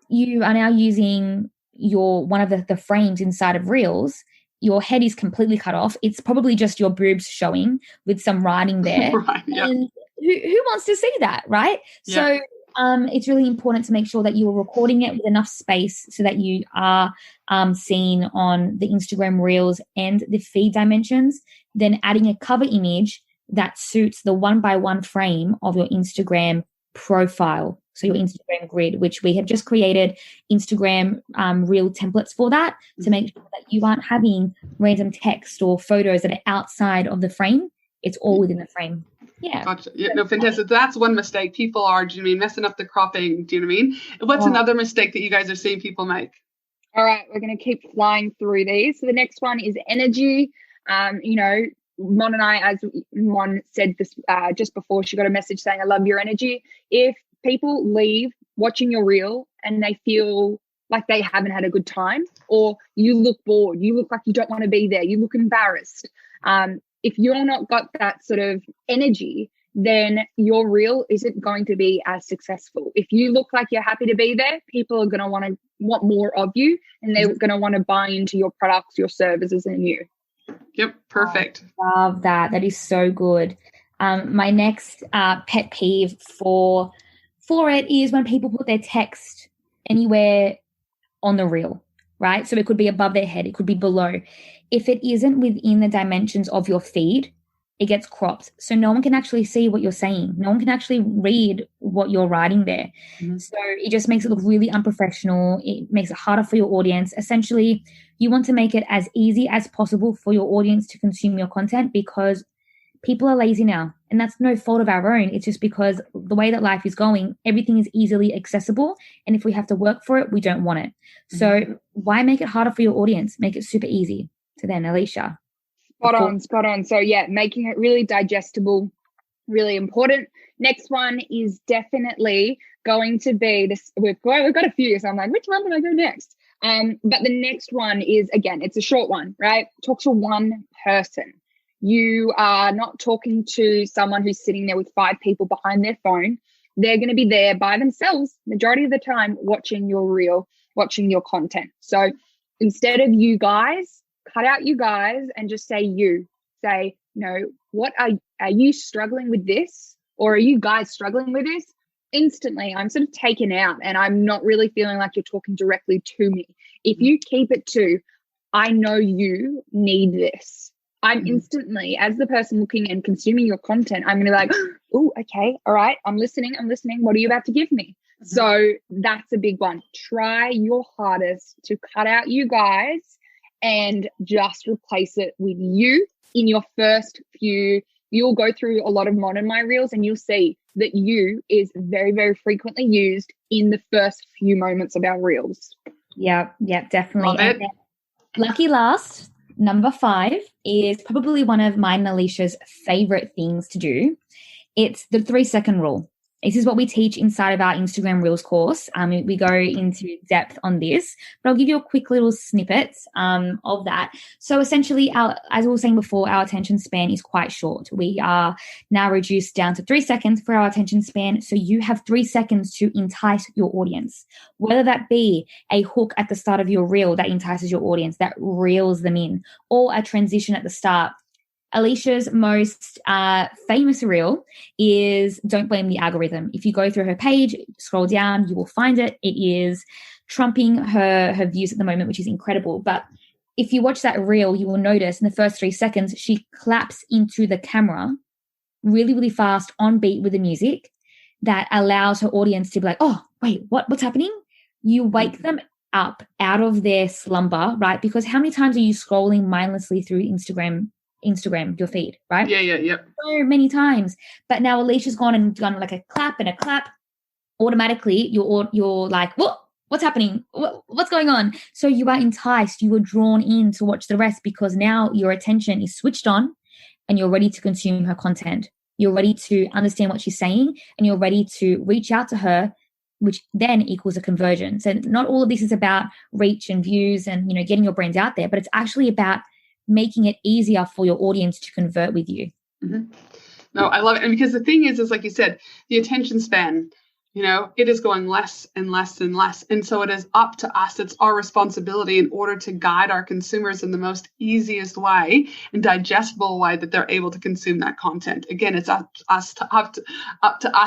you are now using one of the frames inside of Reels. Your head is completely cut off. It's probably just your boobs showing with some writing there. Right, yeah. And who wants to see that, right? Yeah. So it's really important to make sure that you are recording it with enough space so that you are seen on the Instagram Reels and the feed dimensions, then adding a cover image that suits the 1x1 frame of your Instagram profile. So your Instagram grid, which we have just created Instagram reel templates for that to make sure that you aren't having random text or photos that are outside of the frame. It's all within the frame. Yeah. Gotcha. Yeah, no, fantastic. That's one mistake. People are, do you know what I mean, messing up the cropping. Do you know what I mean? What's another mistake that you guys are seeing people make? All right, we're going to keep flying through these. So the next one is energy. Mon and I, as Mon said this just before, she got a message saying, I love your energy. If people leave watching your reel and they feel like they haven't had a good time, or you look bored, you look like you don't want to be there, you look embarrassed. If you're not got that sort of energy, then your reel isn't going to be as successful. If you look like you're happy to be there, people are going to want more of you, and they're going to want to buy into your products, your services, and you. Yep, perfect. I love that. That is so good. My next pet peeve for it is when people put their text anywhere on the reel, right? So it could be above their head, it could be below. If it isn't within the dimensions of your feed, it gets cropped. So no one can actually see what you're saying. No one can actually read what you're writing there. So it just makes it look really unprofessional. It makes it harder for your audience. Essentially, you want to make it as easy as possible for your audience to consume your content, because people are lazy now, and that's no fault of our own. It's just because the way that life is going, everything is easily accessible. And if we have to work for it, we don't want it. So why make it harder for your audience? Make it super easy. So then, Alisha. Spot on. So yeah, making it really digestible, really important. Next one is definitely going to be this. We've got a few, so I'm like, which one did I go next? But the next one is, again, it's a short one, right? Talk to one person. You are not talking to someone who's sitting there with 5 people behind their phone. They're going to be there by themselves majority of the time watching your reel, watching your content. So instead of you guys, cut out you guys and just say you. Say, what are you struggling with this? Or are you guys struggling with this? Instantly, I'm sort of taken out and I'm not really feeling like you're talking directly to me. If you keep it to, I know you need this, I'm instantly, as the person looking and consuming your content, I'm going to be like, oh, okay, all right, I'm listening. What are you about to give me? So that's a big one. Try your hardest to cut out you guys and just replace it with you in your first few. You'll go through a lot of Mon and my reels and you'll see that you is very, very frequently used in the first few moments of our reels. Yeah, definitely. Lucky last, number 5 is probably one of mine and Alicia's favorite things to do. It's the 3-second rule. This is what we teach inside of our Instagram Reels course. We go into depth on this, but I'll give you a quick little snippet of that. So essentially, as we were saying before, our attention span is quite short. We are now reduced down to 3 seconds for our attention span. So you have 3 seconds to entice your audience, whether that be a hook at the start of your reel that entices your audience, that reels them in, or a transition at the start. Alicia's most famous reel is Don't Blame the Algorithm. If you go through her page, scroll down, you will find it. It is trumping her views at the moment, which is incredible. But if you watch that reel, you will notice in the first 3 seconds, she claps into the camera really, really fast on beat with the music that allows her audience to be like, oh, wait, what's happening? You wake them up out of their slumber, right? Because how many times are you scrolling mindlessly through Instagram, your feed, right? Yeah. So many times. But now Alicia's gone and done like a clap. Automatically, you're like, what's happening? What's going on? So you are enticed. You are drawn in to watch the rest because now your attention is switched on and you're ready to consume her content. You're ready to understand what she's saying and you're ready to reach out to her, which then equals a conversion. So not all of this is about reach and views and, getting your brand out there, but it's actually about making it easier for your audience to convert with you. Mm-hmm. No, I love it. And because the thing is like you said, the attention span, it is going less and less and less. And so it is up to us. It's our responsibility in order to guide our consumers in the most easiest way and digestible way that they're able to consume that content. Again, it's up to us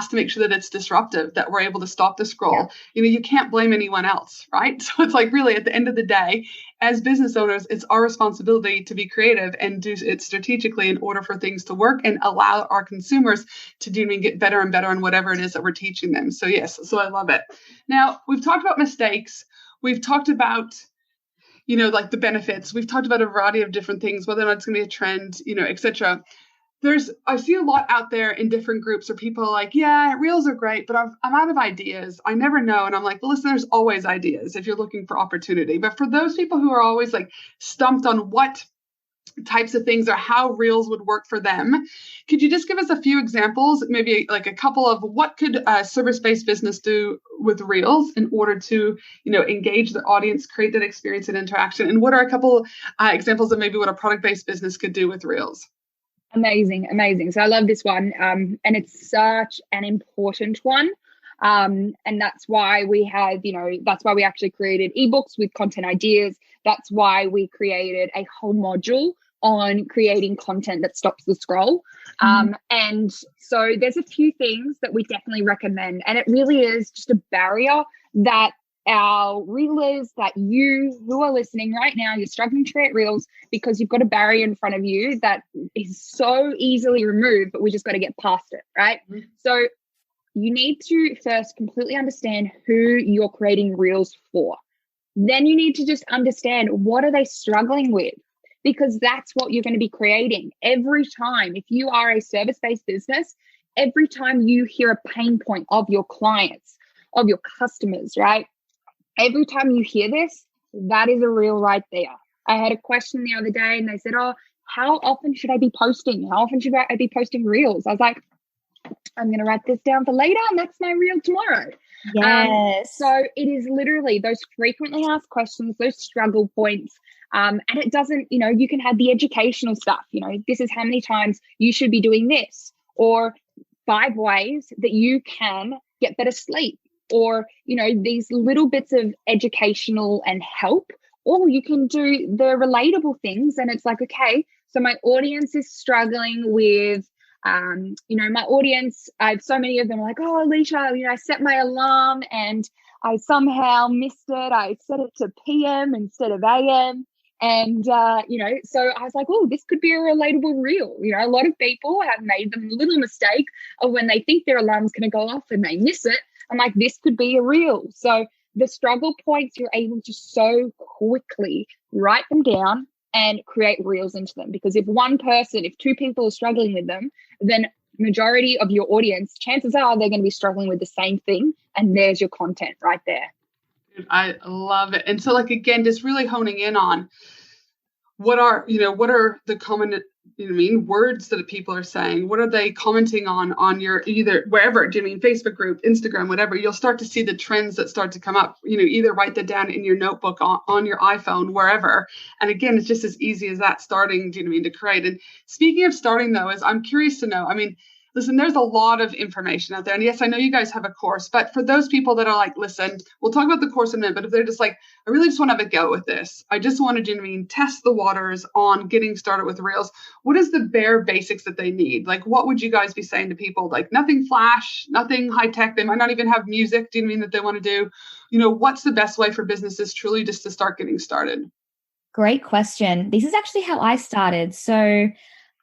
to make sure that it's disruptive, that we're able to stop the scroll. Yeah. You can't blame anyone else, right? So it's like really at the end of the day, as business owners, it's our responsibility to be creative and do it strategically in order for things to work and allow our consumers to get better and better on whatever it is that we're teaching them. So yes, so I love it. Now, we've talked about mistakes. We've talked about, like the benefits. We've talked about a variety of different things, whether or not it's going to be a trend, etc. I see a lot out there in different groups where people are like, yeah, reels are great, but I'm out of ideas. I never know. And I'm like, well, listen, there's always ideas if you're looking for opportunity. But for those people who are always like stumped on what types of things or how reels would work for them, could you just give us a few examples, maybe like a couple of what could a service-based business do with reels in order to, engage their audience, create that experience and interaction? And what are a couple examples of maybe what a product-based business could do with reels? Amazing. So I love this one. And it's such an important one. And that's why we have, that's why we actually created ebooks with content ideas. That's why we created a whole module on creating content that stops the scroll. And so there's a few things that we definitely recommend. And it really is just a barrier that our reelers, that you who are listening right now, you're struggling to create reels because you've got a barrier in front of you that is so easily removed, but we just got to get past it, right? Mm-hmm. So you need to first completely understand who you're creating reels for. Then you need to just understand what are they struggling with, because that's what you're going to be creating every time. If you are a service-based business, every time you hear a pain point of your clients, of your customers, right? Every time you hear this, that is a reel right there. I had a question the other day and they said, oh, how often should I be posting? How often should I be posting reels? I was like, I'm going to write this down for later and that's my reel tomorrow. Yes. So it is literally those frequently asked questions, those struggle points. And it doesn't, you can have the educational stuff, this is how many times you should be doing this, or 5 ways that you can get better sleep, or, these little bits of educational and help, or you can do the relatable things. And it's like, okay, so my audience is struggling with, my audience, I have so many of them like, oh, Alisha, I set my alarm and I somehow missed it. I set it to PM instead of AM. And, so I was like, oh, this could be a relatable reel. A lot of people have made the little mistake of when they think their alarm's going to go off and they miss it. I'm like, this could be a reel. So the struggle points, you're able to so quickly write them down and create reels into them. Because if 2 people are struggling with them, then majority of your audience, chances are they're going to be struggling with the same thing. And there's your content right there. I love it. And so again, just really honing in on what are the common, words that people are saying? What are they commenting on your, either wherever, Facebook group, Instagram, whatever? You'll start to see the trends that start to come up. Either write that down in your notebook, on your iPhone, wherever. And again, it's just as easy as that, starting, to create. And speaking of starting, though, I'm curious to know, listen, there's a lot of information out there. And yes, I know you guys have a course, but for those people that are like, listen, we'll talk about the course in a minute, but if they're just like, I really just want to have a go with this, I just want to, test the waters on getting started with Reels, what is the bare basics that they need? Like, what would you guys be saying to people? Like, nothing flash, nothing high tech. They might not even have music, that they want to do. What's the best way for businesses truly just to start getting started? Great question. This is actually how I started. So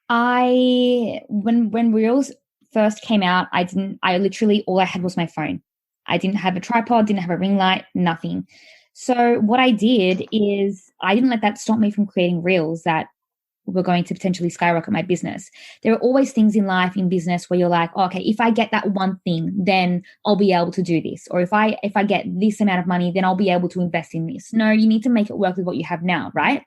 when Reels first came out, I literally, all I had was my phone. I didn't have a tripod, didn't have a ring light, nothing. So what I did is I didn't let that stop me from creating Reels that were going to potentially skyrocket my business. There are always things in life, in business, where you're like, oh, okay, if I get that one thing, then I'll be able to do this. Or if I get this amount of money, then I'll be able to invest in this. No, you need to make it work with what you have now, right?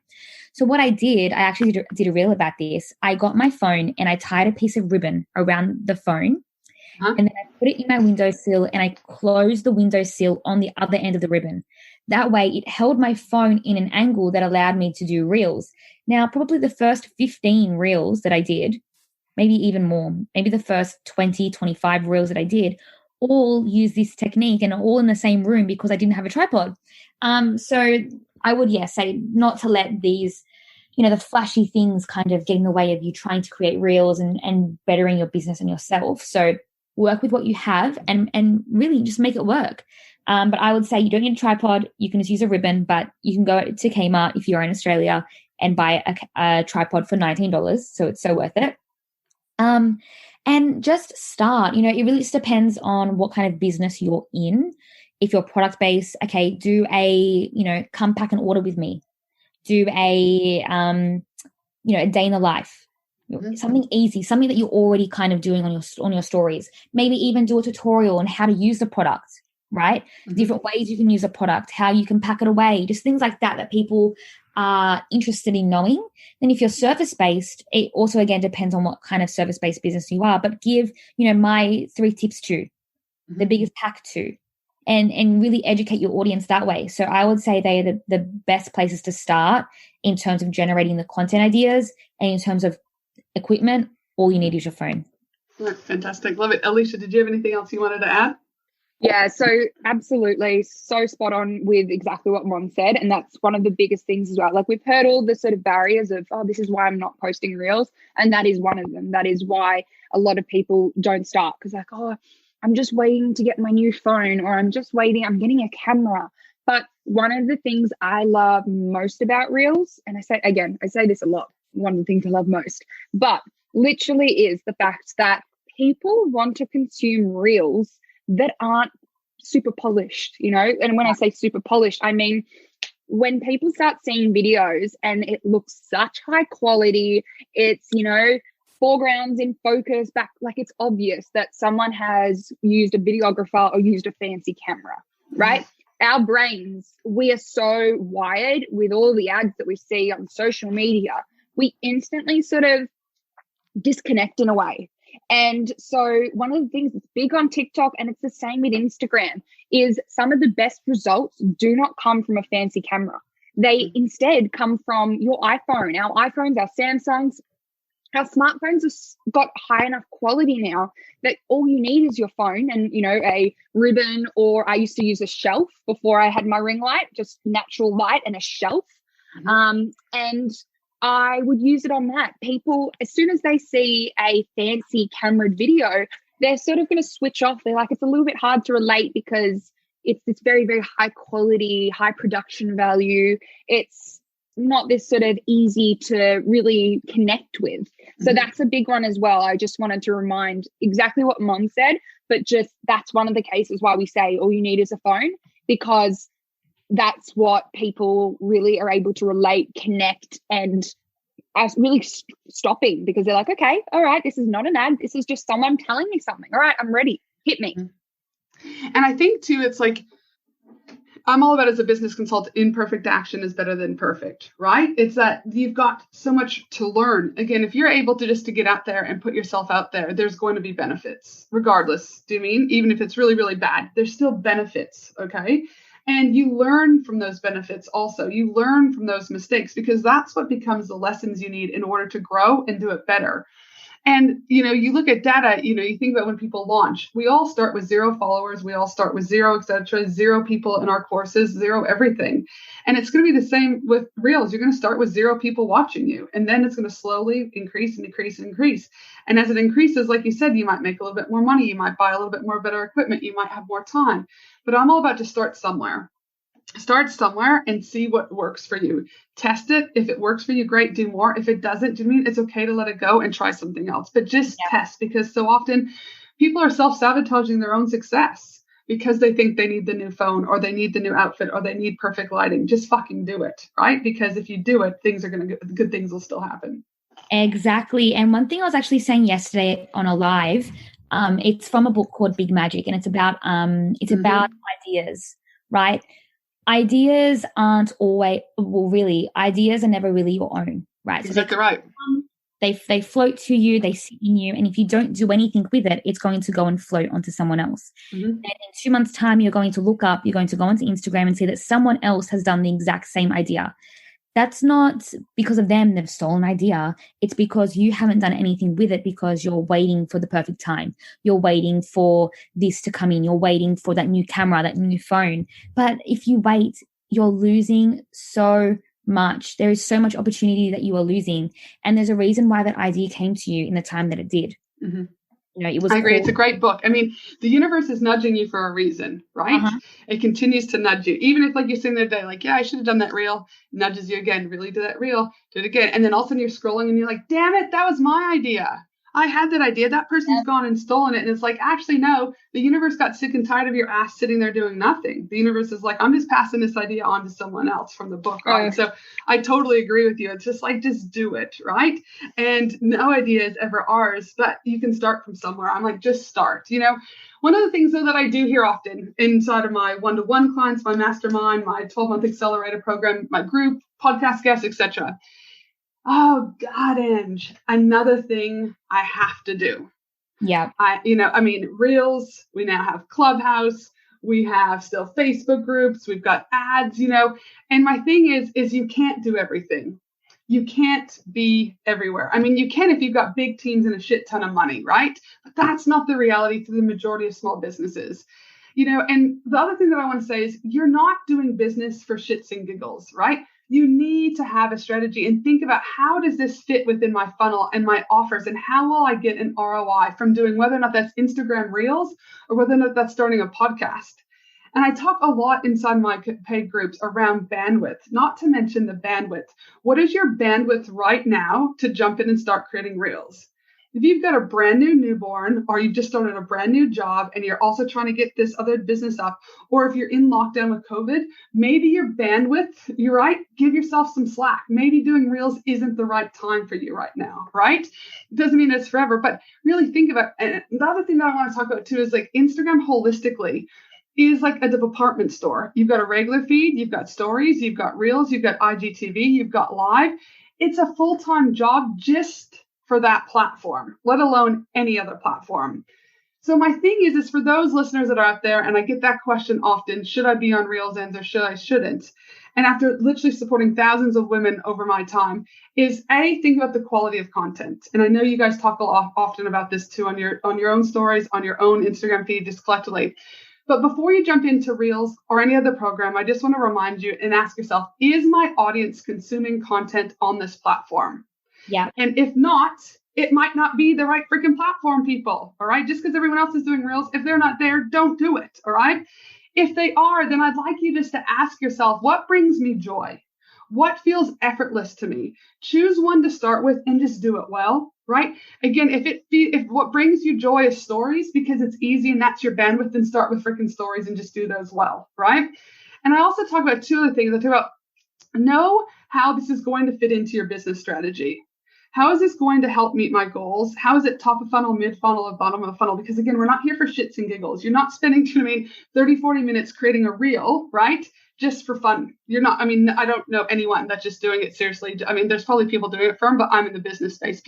So what I did, I actually did a reel about this. I got my phone and I tied a piece of ribbon around the phone, and then I put it in my windowsill and I closed the windowsill on the other end of the ribbon. That way it held my phone in an angle that allowed me to do Reels. Now, probably the first 15 Reels that I did, maybe even more, maybe the first 20, 25 Reels that I did, all use this technique and all in the same room because I didn't have a tripod. So I would, say not to let these, the flashy things kind of get in the way of you trying to create Reels and bettering your business and yourself. So work with what you have and really just make it work. But I would say you don't need a tripod. You can just use a ribbon, but you can go to Kmart if you're in Australia and buy a tripod for $19. So it's so worth it. And just start. It really just depends on what kind of business you're in. If you're product based, okay, do a, come pack and order with me. Do a day in the life. Something easy, something that you're already kind of doing on your stories. Maybe even do a tutorial on how to use the product, right? Different ways you can use a product, how you can pack it away, just things like that people are interested in knowing. Then if you're service-based, it also, again, depends on what kind of service-based business you are, but give, my 3 tips to, the biggest hack to, and really educate your audience that way. So I would say they're the best places to start in terms of generating the content ideas, and in terms of equipment, all you need is your phone. Fantastic. Love it. Alisha, did you have anything else you wanted to add? Yeah, so absolutely, so spot on with exactly what Mon said. And that's one of the biggest things as well. Like, we've heard all the sort of barriers of, oh, this is why I'm not posting Reels. And that is one of them. That is why a lot of people don't start, because like, oh, I'm just waiting to get my new phone, or I'm getting a camera. But one of the things I love most about Reels, and I say this a lot, one of the things I love most, but literally is the fact that people want to consume Reels that aren't super polished, And when I say super polished, I mean, when people start seeing videos and it looks such high quality, it's, foregrounds in focus back, like it's obvious that someone has used a videographer or used a fancy camera, right? Our brains, we are so wired with all the ads that we see on social media, we instantly sort of disconnect in a way. And so one of the things that's big on TikTok, and it's the same with Instagram, is some of the best results do not come from a fancy camera. They instead come from your iPhone. Our iPhones, our Samsungs, our smartphones have got high enough quality now that all you need is your phone and, a ribbon, or I used to use a shelf before I had my ring light, just natural light and a shelf. And I would use it on that. People, as soon as they see a fancy camera video, they're sort of going to switch off. They're like, it's a little bit hard to relate because it's this very, very high quality, high production value. It's not this sort of easy to really connect with. So that's a big one as well. I just wanted to remind exactly what Mom said, but just that's one of the cases why we say all you need is a phone, because that's what people really are able to relate, connect, and are really stopping, because they're like, okay, all right, this is not an ad. This is just someone telling me something. All right, I'm ready. Hit me. And I think too, it's like, I'm all about, as a business consultant, imperfect action is better than perfect, right? It's that you've got so much to learn. Again, if you're able to get out there and put yourself out there, there's going to be benefits regardless. Do you mean? Even if it's really, really bad, there's still benefits. Okay. And you learn from those benefits also. You learn from those mistakes, because that's what becomes the lessons you need in order to grow and do it better. And, you look at data, you think about when people launch, we all start with 0 followers. We all start with 0, et cetera, 0 people in our courses, 0 everything. And it's going to be the same with Reels. You're going to start with 0 people watching you. And then it's going to slowly increase and increase and increase. And as it increases, like you said, you might make a little bit more money. You might buy a little bit more better equipment. You might have more time. But I'm all about to start somewhere. Start somewhere and see what works for you. Test it. If it works for you, great, do more. If it doesn't, do you mean it's okay to let it go and try something else? But just test, because so often people are self-sabotaging their own success because they think they need the new phone, or they need the new outfit, or they need perfect lighting. Just fucking do it, right? Because if you do it, good things will still happen. Exactly. And one thing I was actually saying yesterday on a live, it's from a book called Big Magic, and it's about about ideas, right? Ideas aren't always, ideas are never really your own, right? Exactly right. They float to you, they sit in you, and if you don't do anything with it, it's going to go and float onto someone else. And in 2 months' time, you're going to go onto Instagram and see that someone else has done the exact same idea. That's not because of them, they've stolen an idea. It's because you haven't done anything with it, because you're waiting for the perfect time. You're waiting for this to come in. You're waiting for that new camera, that new phone. But if you wait, you're losing so much. There is so much opportunity that you are losing. And there's a reason why that idea came to you in the time that it did. Mm-hmm. I agree. It's a great book. I mean, the universe is nudging you for a reason, right? It continues to nudge you. Even if, like, you're sitting there today, like, yeah, I should have done that reel, nudges you again, really do that reel, do it again. And then all of a sudden you're scrolling and you're like, damn it, that was my idea. I had that idea. That person's gone and stolen it. And it's like, actually, no, the universe got sick and tired of your ass sitting there doing nothing. The universe is like, I'm just passing this idea on to someone else from the book, right? So I totally agree with you. It's just like, just do it, right? And no idea is ever ours, but you can start from somewhere. I'm like, just start. One of the things, though, that I do hear often inside of my one-to-one clients, my mastermind, my 12-month accelerator program, my group, podcast guests, etc. Oh, God, Ange, another thing I have to do. Yeah. Reels, we now have Clubhouse, we have still Facebook groups, we've got ads, and my thing is you can't do everything. You can't be everywhere. I mean, you can if you've got big teams and a shit ton of money, right? But that's not the reality for the majority of small businesses. And the other thing that I want to say is you're not doing business for shits and giggles, right? You need to have a strategy and think about, how does this fit within my funnel and my offers, and how will I get an ROI from doing, whether or not that's Instagram Reels or whether or not that's starting a podcast. And I talk a lot inside my paid groups around bandwidth, not to mention the bandwidth. What is your bandwidth right now to jump in and start creating Reels? If you've got a brand new newborn, or you've just started a brand new job and you're also trying to get this other business up, or if you're in lockdown with COVID, maybe your bandwidth, you're right, give yourself some slack. Maybe doing Reels isn't the right time for you right now, right? It doesn't mean it's forever, but really think about it. And the other thing that I want to talk about too is, like, Instagram holistically is like a department store. You've got a regular feed, you've got stories, you've got Reels, you've got IGTV, you've got live. It's a full-time job just for that platform, let alone any other platform. So my thing is for those listeners that are out there, and I get that question often, should I be on Reels, or shouldn't? And after literally supporting thousands of women over my time, is think about the quality of content. And I know you guys talk a lot often about this too on your own stories, on your own Instagram feed, just collectively. But before you jump into Reels or any other program, I just want to remind you and ask yourself, is my audience consuming content on this platform? Yeah. And if not, it might not be the right freaking platform, people. All right. Just because everyone else is doing Reels, if they're not there, don't do it. All right. If they are, then I'd like you just to ask yourself, what brings me joy? What feels effortless to me? Choose one to start with and just do it well. Right. Again, if what brings you joy is stories because it's easy and that's your bandwidth, then start with freaking stories and just do those well. Right. And I also talk about two other things. I talk about know how this is going to fit into your business strategy. how is this going to help meet my goals? How is it top of funnel, mid funnel, or bottom of the funnel? Because again, we're not here for shits and giggles. You're not spending 30, 40 minutes creating a reel, right? Just for fun. You're not, I don't know anyone that's just doing it seriously. There's probably people doing it for them, but I'm in the business space.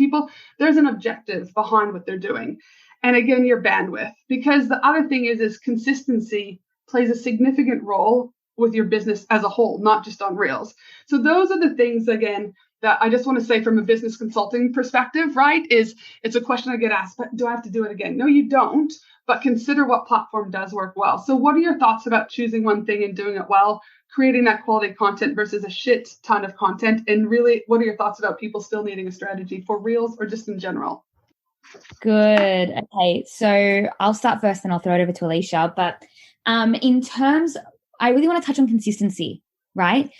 There's an objective behind what they're doing. And again, your bandwidth, because the other thing is consistency plays a significant role with your business as a whole, not just on reels. So those are the things, again, that I just want to say from a business consulting perspective, right? It's a question I get asked, but do I have to do it again? No, you don't, but consider what platform does work well. So what are your thoughts about choosing one thing and doing it well, creating that quality content versus a shit ton of content? And really, what are your thoughts about people still needing a strategy for reels or just in general? Good. Okay. So I'll start first and I'll throw it over to Alisha. But in terms, I really want to touch on consistency, right?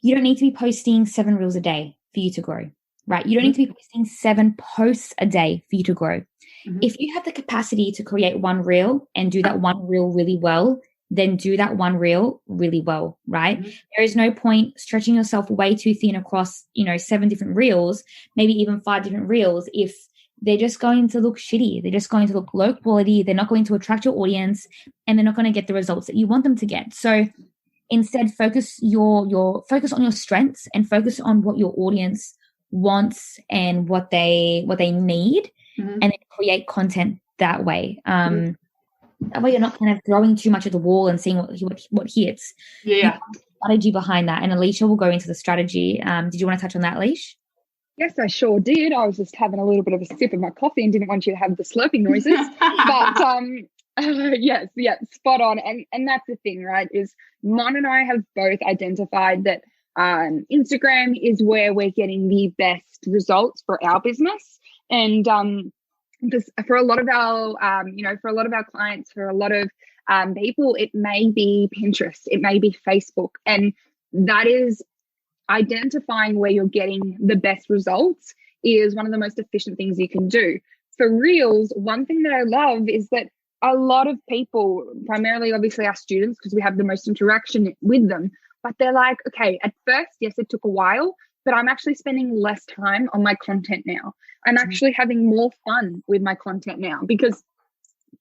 You don't need to be posting 7 reels a day for you to grow, right? You don't need to be posting 7 posts a day for you to grow. Mm-hmm. If you have the capacity to create one reel and do that one reel really well, then do that one reel really well, right? Mm-hmm. There is no point stretching yourself way too thin across, 7 different reels, maybe even 5 different reels if they're just going to look shitty. They're just going to look low quality. They're not going to attract your audience and they're not going to get the results that you want them to get. So instead, focus focus on your strengths and focus on what your audience wants and what they need, and then create content that way. That way you're not kind of throwing too much at the wall and seeing what hits. Yeah. Strategy behind that. And Alisha will go into the strategy. Did you want to touch on that, Alisha? Yes, I sure did. I was just having a little bit of a sip of my coffee and didn't want you to have the slurping noises. But yes, spot on. And that's the thing, right, is Mon and I have both identified that Instagram is where we're getting the best results for our business. And because for a lot of our, for a lot of our clients, for a lot of people, it may be Pinterest, it may be Facebook. And that is identifying where you're getting the best results is one of the most efficient things you can do. For Reels, one thing that I love is that a lot of people, primarily obviously our students, because we have the most interaction with them, but they're like, okay, at first, yes, it took a while, but I'm actually spending less time on my content now. I'm actually having more fun with my content now because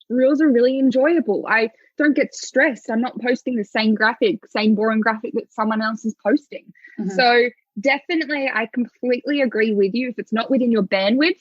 Reels are really enjoyable. I don't get stressed. I'm not posting the same boring graphic that someone else is posting. Mm-hmm. So definitely, I completely agree with you. If it's not within your bandwidth,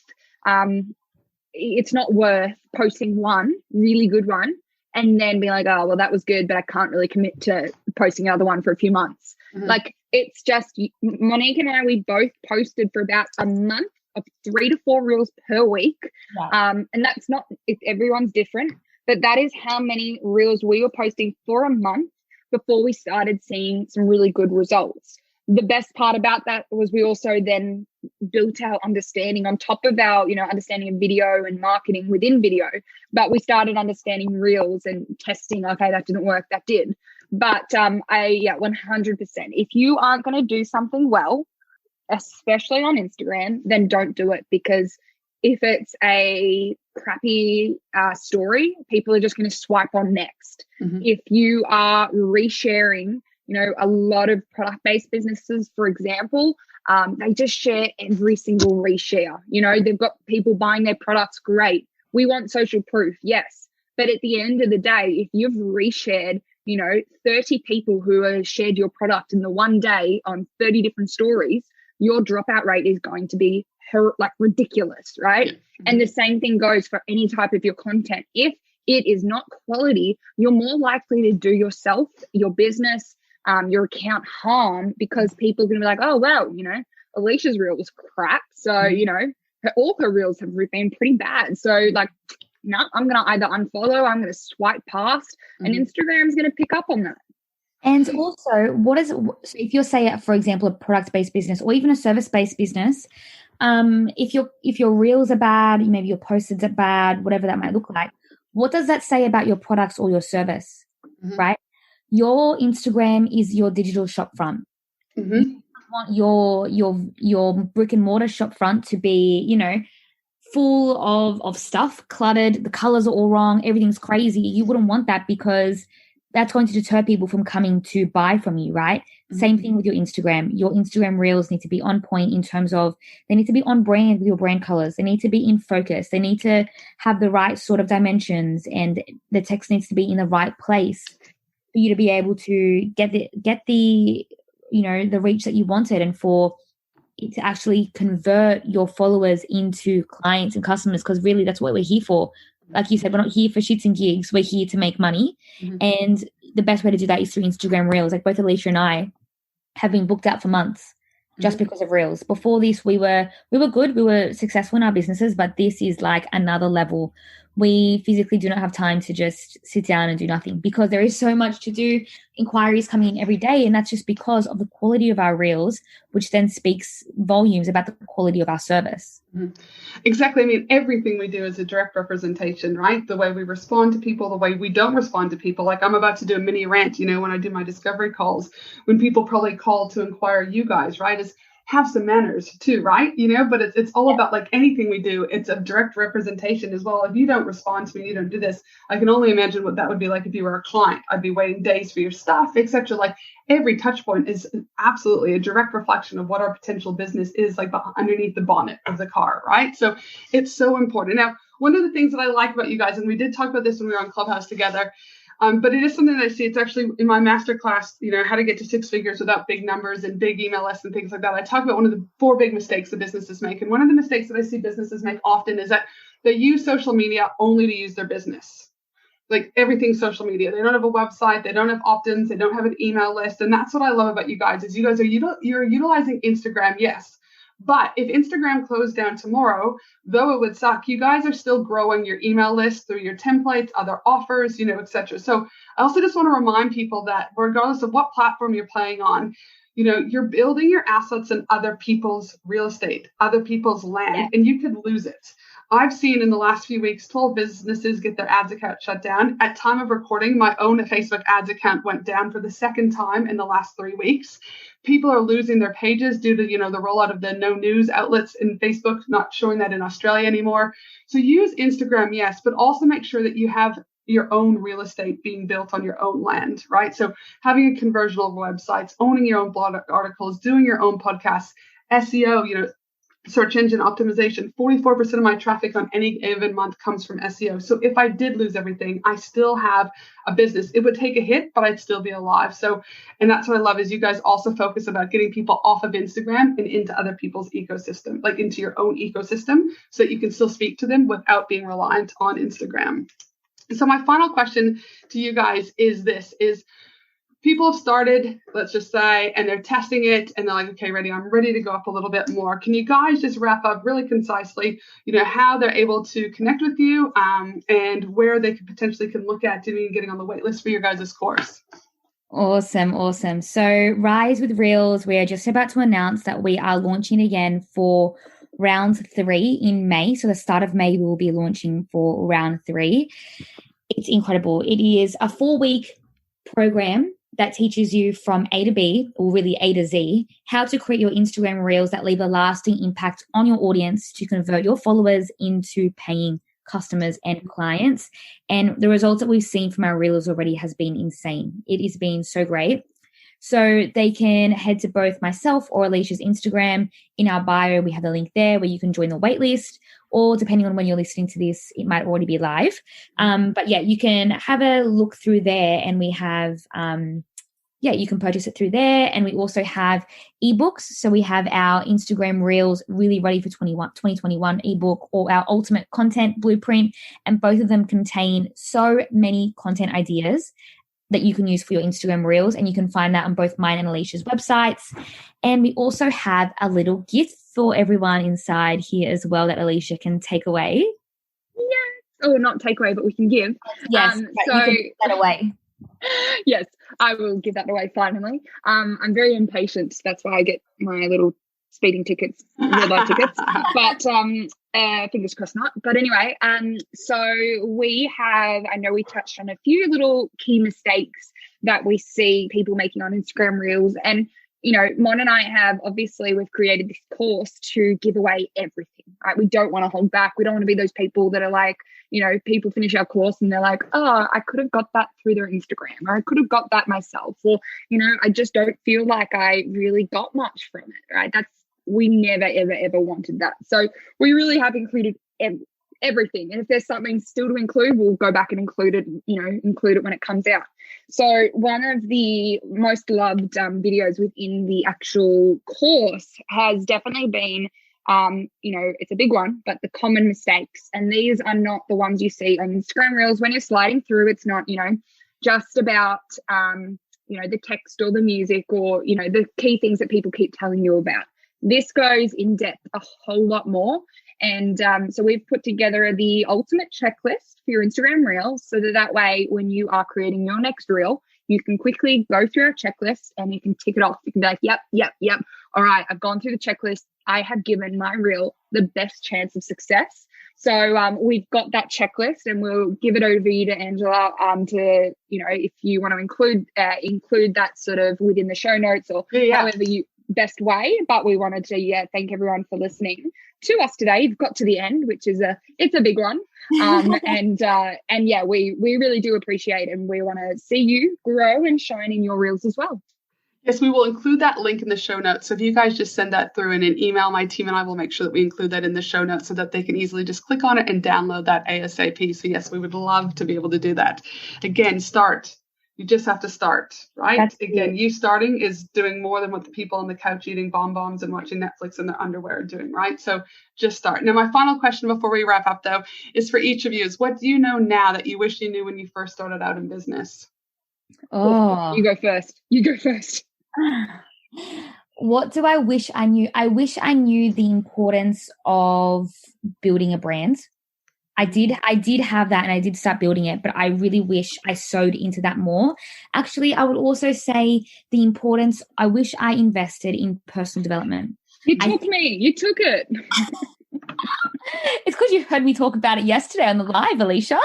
it's not worth posting one really good one and then be like, oh, well, that was good, but I can't really commit to posting another one for a few months. Mm-hmm. Like, it's just, Monique and I, we both posted for about a month of 3 to 4 reels per week. Yeah. And that's not, everyone's different, but that is how many reels we were posting for a month before we started seeing some really good results. The best part about that was we also then built our understanding on top of our, understanding of video and marketing within video, but we started understanding reels and testing, okay, that didn't work, that did. But 100%. If you aren't going to do something well, especially on Instagram, then don't do it, because if it's a crappy story, people are just going to swipe on next. Mm-hmm. If you are resharing, a lot of product-based businesses, for example, they just share every single reshare. They've got people buying their products, great. We want social proof, yes. But at the end of the day, if you've reshared, 30 people who have shared your product in the one day on 30 different stories, your dropout rate is going to be ridiculous, right? Mm-hmm. And the same thing goes for any type of your content. If it is not quality, you're more likely to do yourself, your business, your account harm, because people are going to be like, oh, well, Alicia's reel was crap. So, all her reels have been pretty bad. So no, I'm going to either unfollow, I'm going to swipe past, and Instagram's going to pick up on that. And also, so if you're, say, for example, a product-based business or even a service-based business, if your reels are bad, maybe your posts are bad, whatever that might look like, what does that say about your products or your service, right? Your Instagram is your digital shop front. Mm-hmm. You want your brick and mortar shop front to be, full of stuff, cluttered, the colors are all wrong, everything's crazy. You wouldn't want that, because that's going to deter people from coming to buy from you, right? Mm-hmm. Same thing with your Instagram. Your Instagram reels need to be on point in terms of they need to be on brand with your brand colors. They need to be in focus. They need to have the right sort of dimensions, and the text needs to be in the right place for you to be able to get the the reach that you wanted, and for it to actually convert your followers into clients and customers, because really that's what we're here for. Like you said, we're not here for shits and gigs. We're here to make money. Mm-hmm. And the best way to do that is through Instagram Reels. Like both Alisha and I have been booked out for months just because of Reels. Before this, we were good. We were successful in our businesses, but this is like another level. We physically do not have time to just sit down and do nothing because there is so much to do, inquiries coming in every day. And that's just because of the quality of our Reels, which then speaks volumes about the quality of our service. Mm-hmm. Exactly. I mean, everything we do is a direct representation, right? The way we respond to people, the way we don't respond to people. Like I'm about to do a mini rant, when I do my discovery calls, when people probably call to inquire you guys, right? Is have some manners too, right? But it's all about like anything we do. It's a direct representation as well. If you don't respond to me, you don't do this. I can only imagine what that would be like if you were a client. I'd be waiting days for your stuff, etc. Like every touch point is absolutely a direct reflection of what our potential business is like underneath the bonnet of the car, right? So it's so important. Now, one of the things that I like about you guys, and we did talk about this when we were on Clubhouse together, but it is something that I see. It's actually in my masterclass, how to get to 6 figures without big numbers and big email lists and things like that. I talk about one of the 4 big mistakes that businesses make. And one of the mistakes that I see businesses make often is that they use social media only to use their business. Like everything's social media. They don't have a website. They don't have opt-ins. They don't have an email list. And that's what I love about you guys is you guys are you're utilizing Instagram, yes. But if Instagram closed down tomorrow, though it would suck, you guys are still growing your email list through your templates, other offers, etc. So I also just want to remind people that regardless of what platform you're playing on, you're building your assets in other people's real estate, other people's land, and you could lose it. I've seen in the last few weeks, 12 businesses get their ads account shut down. At time of recording, my own Facebook ads account went down for the second time in the last 3 weeks. People are losing their pages due to, the rollout of the no news outlets in Facebook, not showing that in Australia anymore. So use Instagram, yes, but also make sure that you have your own real estate being built on your own land, right? So having a conversion of websites, owning your own blog articles, doing your own podcasts, SEO, search engine optimization. 44% of my traffic on any given month comes from SEO. So if I did lose everything, I still have a business. It would take a hit, but I'd still be alive. So, and that's what I love is you guys also focus about getting people off of Instagram and into other people's ecosystem, like into your own ecosystem, so that you can still speak to them without being reliant on Instagram. So my final question to you guys is this, people have started, let's just say, and they're testing it and they're like, okay, I'm ready to go up a little bit more. Can you guys just wrap up really concisely, how they're able to connect with you and where they could potentially can look at getting on the wait list for your guys' course? Awesome. So Rise with Reels, we are just about to announce that we are launching again for round 3 in May. So the start of May, we will be launching for round 3. It's incredible. It is a 4-week program that teaches you from A to B, or really A to Z, how to create your Instagram Reels that leave a lasting impact on your audience to convert your followers into paying customers and clients. And the results that we've seen from our Reels already has been insane. It has been so great. So they can head to both myself or Alicia's Instagram. In our bio, we have the link there where you can join the waitlist, or depending on when you're listening to this, it might already be live. But yeah, you can have a look through there, and we have, you can purchase it through there. And we also have ebooks. So we have our Instagram Reels Really Ready for 2021 ebook, or our Ultimate Content Blueprint. And both of them contain so many content ideas that you can use for your Instagram Reels, and you can find that on both mine and Alicia's websites. And we also have a little gift for everyone inside here as well that Alisha can take away. Yes. Or not take away, but we can give. Yes, so you can give that away. Yes, I will give that away finally. I'm very impatient. That's why I get my little speeding tickets, red light tickets. But fingers crossed not. But anyway, so I know we touched on a few little key mistakes that we see people making on Instagram Reels. And, Mon and I we've created this course to give away everything, right? We don't want to hold back. We don't want to be those people that are like, people finish our course and they're like, oh, I could have got that through their Instagram, or I could have got that myself, or, I just don't feel like I really got much from it, right? We never, ever, ever wanted that. So we really have included everything. And if there's something still to include, we'll go back and include it when it comes out. So one of the most loved videos within the actual course has definitely been, it's a big one, but the common mistakes. And these are not the ones you see on Instagram Reels. When you're sliding through, it's not, just about, the text or the music or, the key things that people keep telling you about. This goes in depth a whole lot more. And so we've put together the ultimate checklist for your Instagram Reels, so that way when you are creating your next reel, you can quickly go through our checklist and you can tick it off. You can be like, yep. All right, I've gone through the checklist. I have given my reel the best chance of success. So we've got that checklist, and we'll give it over to you, to Angela, to, if you want to include that sort of within the show notes, or however you best way. But we wanted to thank everyone for listening to us today. You've got to the end, which is it's a big one, and we really do appreciate it, and we want to see you grow and shine in your reels as well. Yes, we will include that link in the show notes. So if you guys just send that through in an email, my team and I will make sure that we include that in the show notes so that they can easily just click on it and download that ASAP. So yes, we would love to be able to do that. Again, start. You just have to start, right? That's Again, you starting is doing more than what the people on the couch eating bonbons and watching Netflix in their underwear are doing, right? So just start. Now, my final question before we wrap up, though, is for each of you, is what do you know now that you wish you knew when you first started out in business? You go first. What do I wish I knew? I wish I knew the importance of building a brand. I did have that, and I did start building it, but I really wish I sewed into that more. Actually, I would also say the importance, I wish I invested in personal development. You took it. It's because you heard me talk about it yesterday on the live, Alisha.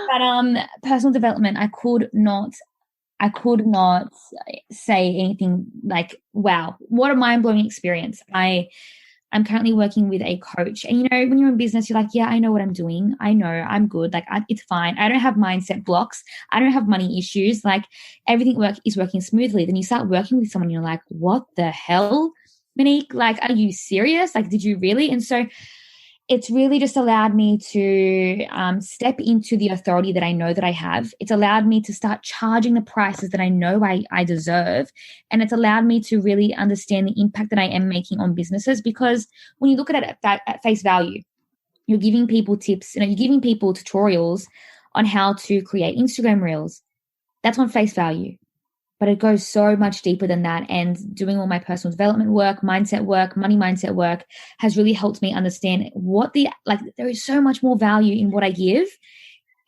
But personal development, I could not say anything like, wow, what a mind-blowing experience. I'm currently working with a coach, and when you're in business, you're like, yeah, I know what I'm doing. I know I'm good. Like it's fine. I don't have mindset blocks. I don't have money issues. Like everything is working smoothly. Then you start working with someone, and you're like, what the hell, Monique? Like, are you serious? Like, did you really? And so it's really just allowed me to step into the authority that I know that I have. It's allowed me to start charging the prices that I know I deserve. And it's allowed me to really understand the impact that I am making on businesses, because when you look at it at face value, you're giving people tips, you're giving people tutorials on how to create Instagram reels. That's on face value. But it goes so much deeper than that. And doing all my personal development work, mindset work, money mindset work has really helped me understand there is so much more value in what I give,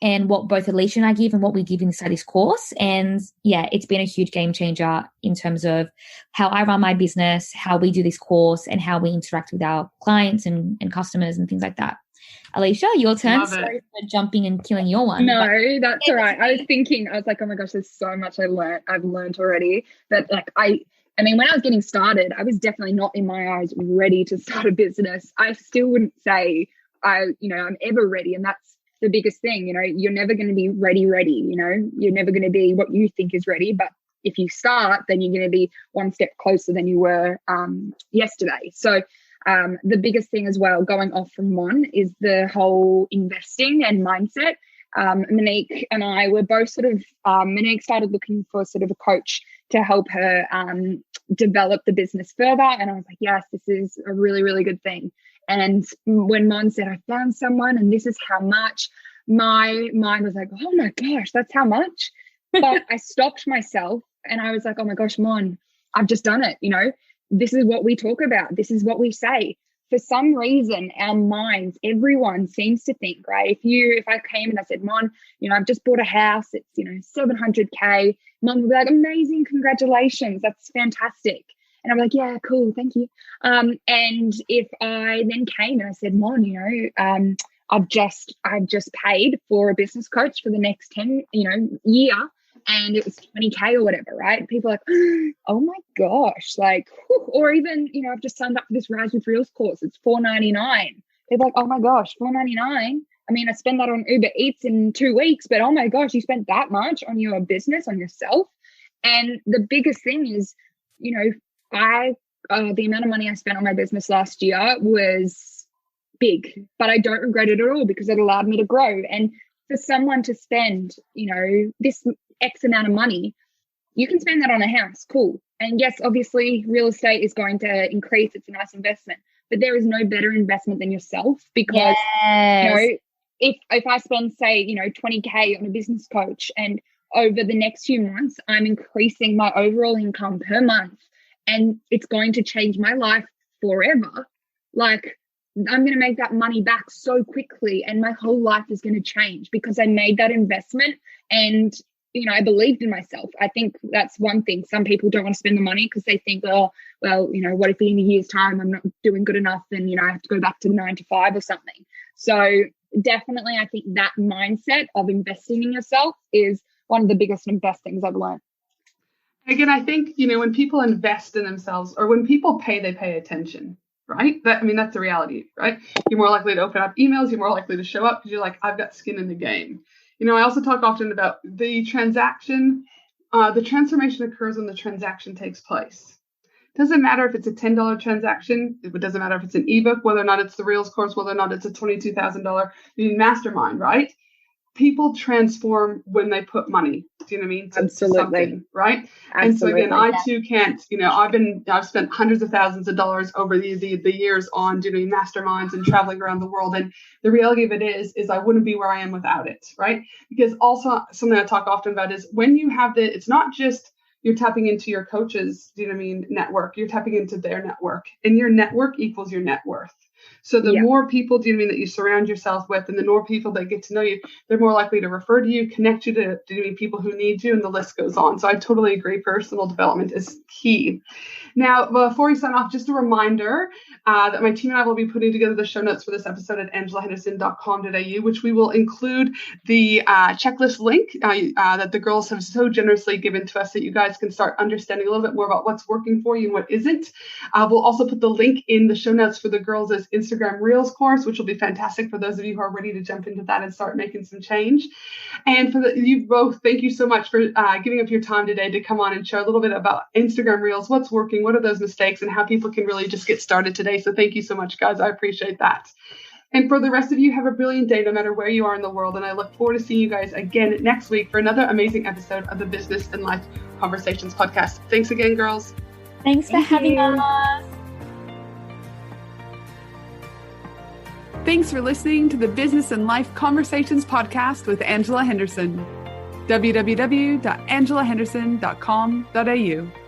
and what both Alisha and I give, and what we give inside this course. And it's been a huge game changer in terms of how I run my business, how we do this course, and how we interact with our clients and customers and things like that. Alisha, your turn. Sorry for jumping and killing your one. No, that's all right. I was like, oh my gosh, there's so much I've learned already. That I mean, when I was getting started, I was definitely not, in my eyes, ready to start a business. I still wouldn't say I'm ever ready. And that's the biggest thing. You're never going to be ready. You're never going to be what you think is ready. But if you start, then you're going to be one step closer than you were yesterday. So the biggest thing as well, going off from Mon, is the whole investing and mindset. Monique and I were both Monique started looking for sort of a coach to help her develop the business further. And I was like, yes, this is a really, really good thing. And when Mon said, I found someone and this is how much, my mind was like, oh my gosh, that's how much. But I stopped myself and I was like, oh my gosh, Mon, I've just done it. This is what we talk about. This is what we say. For some reason, our minds, everyone seems to think, right? If I came and I said, Mon, I've just bought a house, it's, $700K. Mon would be like, amazing, congratulations. That's fantastic. And I'm like, yeah, cool, thank you. And if I then came and I said, Mon, I've just paid for a business coach for the next 10, year, and it was 20K or whatever, right? People are like, oh my gosh, like, whew. Or even, I've just signed up for this Rise with Reels course. It's $4.99. they're like, oh my gosh, $4.99. I mean, I spend that on Uber Eats in 2 weeks, but oh my gosh, you spent that much on your business, on yourself. And the biggest thing is, you know, the amount of money I spent on my business last year was big, but I don't regret it at all because it allowed me to grow. And for someone to spend, you know, this X amount of money, you can spend that on a house, cool. And yes, obviously real estate is going to increase. It's a nice investment, but there is no better investment than yourself because, you know, if I spend, say, you know, 20K on a business coach and over the next few months, I'm increasing my overall income per month and it's going to change my life forever. Like, I'm going to make that money back so quickly and my whole life is going to change because I made that investment and, you know, I believed in myself. I think that's one thing. Some people don't want to spend the money because they think, oh, well, you know, what if in a year's time I'm not doing good enough and, you know, I have to go back to 9 to 5 or something. So definitely, I think that mindset of investing in yourself is one of the biggest and best things I've learned. Again, I think, you know, when people invest in themselves or when people pay, they pay attention, right? That's the reality, right? You're more likely to open up emails. You're more likely to show up because you're like, I've got skin in the game. You know, I also talk often about the transaction. The transformation occurs when the transaction takes place. Doesn't matter if it's a $10 transaction. It doesn't matter if it's an ebook, whether or not it's the Reels course, whether or not it's a $22,000 mastermind, right? People transform when they put money. Do you know what I mean? Absolutely. Something, right? Absolutely. And so again, I too can't, you know, I've spent hundreds of thousands of dollars over the years on doing masterminds and traveling around the world. And the reality of it is I wouldn't be where I am without it, right? Because also something I talk often about is when you have it's not just you're tapping into your coaches, do you know what I mean, network, you're tapping into their network and your network equals your net worth. So the more people, do you know what I mean, that you surround yourself with and the more people that get to know you, they're more likely to refer to you, connect you to people who need you, and the list goes on. So I totally agree. Personal development is key. Now, before we sign off, just a reminder that my team and I will be putting together the show notes for this episode at angelahenderson.com.au, which we will include the checklist link that the girls have so generously given to us that you guys can start understanding a little bit more about what's working for you and what isn't. We'll also put the link in the show notes for the girls' Instagram Reels course, which will be fantastic for those of you who are ready to jump into that and start making some change. And for you both, thank you so much for giving up your time today to come on and share a little bit about Instagram Reels, what's working, what are those mistakes, and how people can really just get started today. So thank you so much, guys. I appreciate that. And for the rest of you, have a brilliant day, no matter where you are in the world. And I look forward to seeing you guys again next week for another amazing episode of the Business and Life Conversations podcast. Thanks again, girls. Thanks for having us. Thanks for listening to the Business and Life Conversations podcast with Angela Henderson. www.angelahenderson.com.au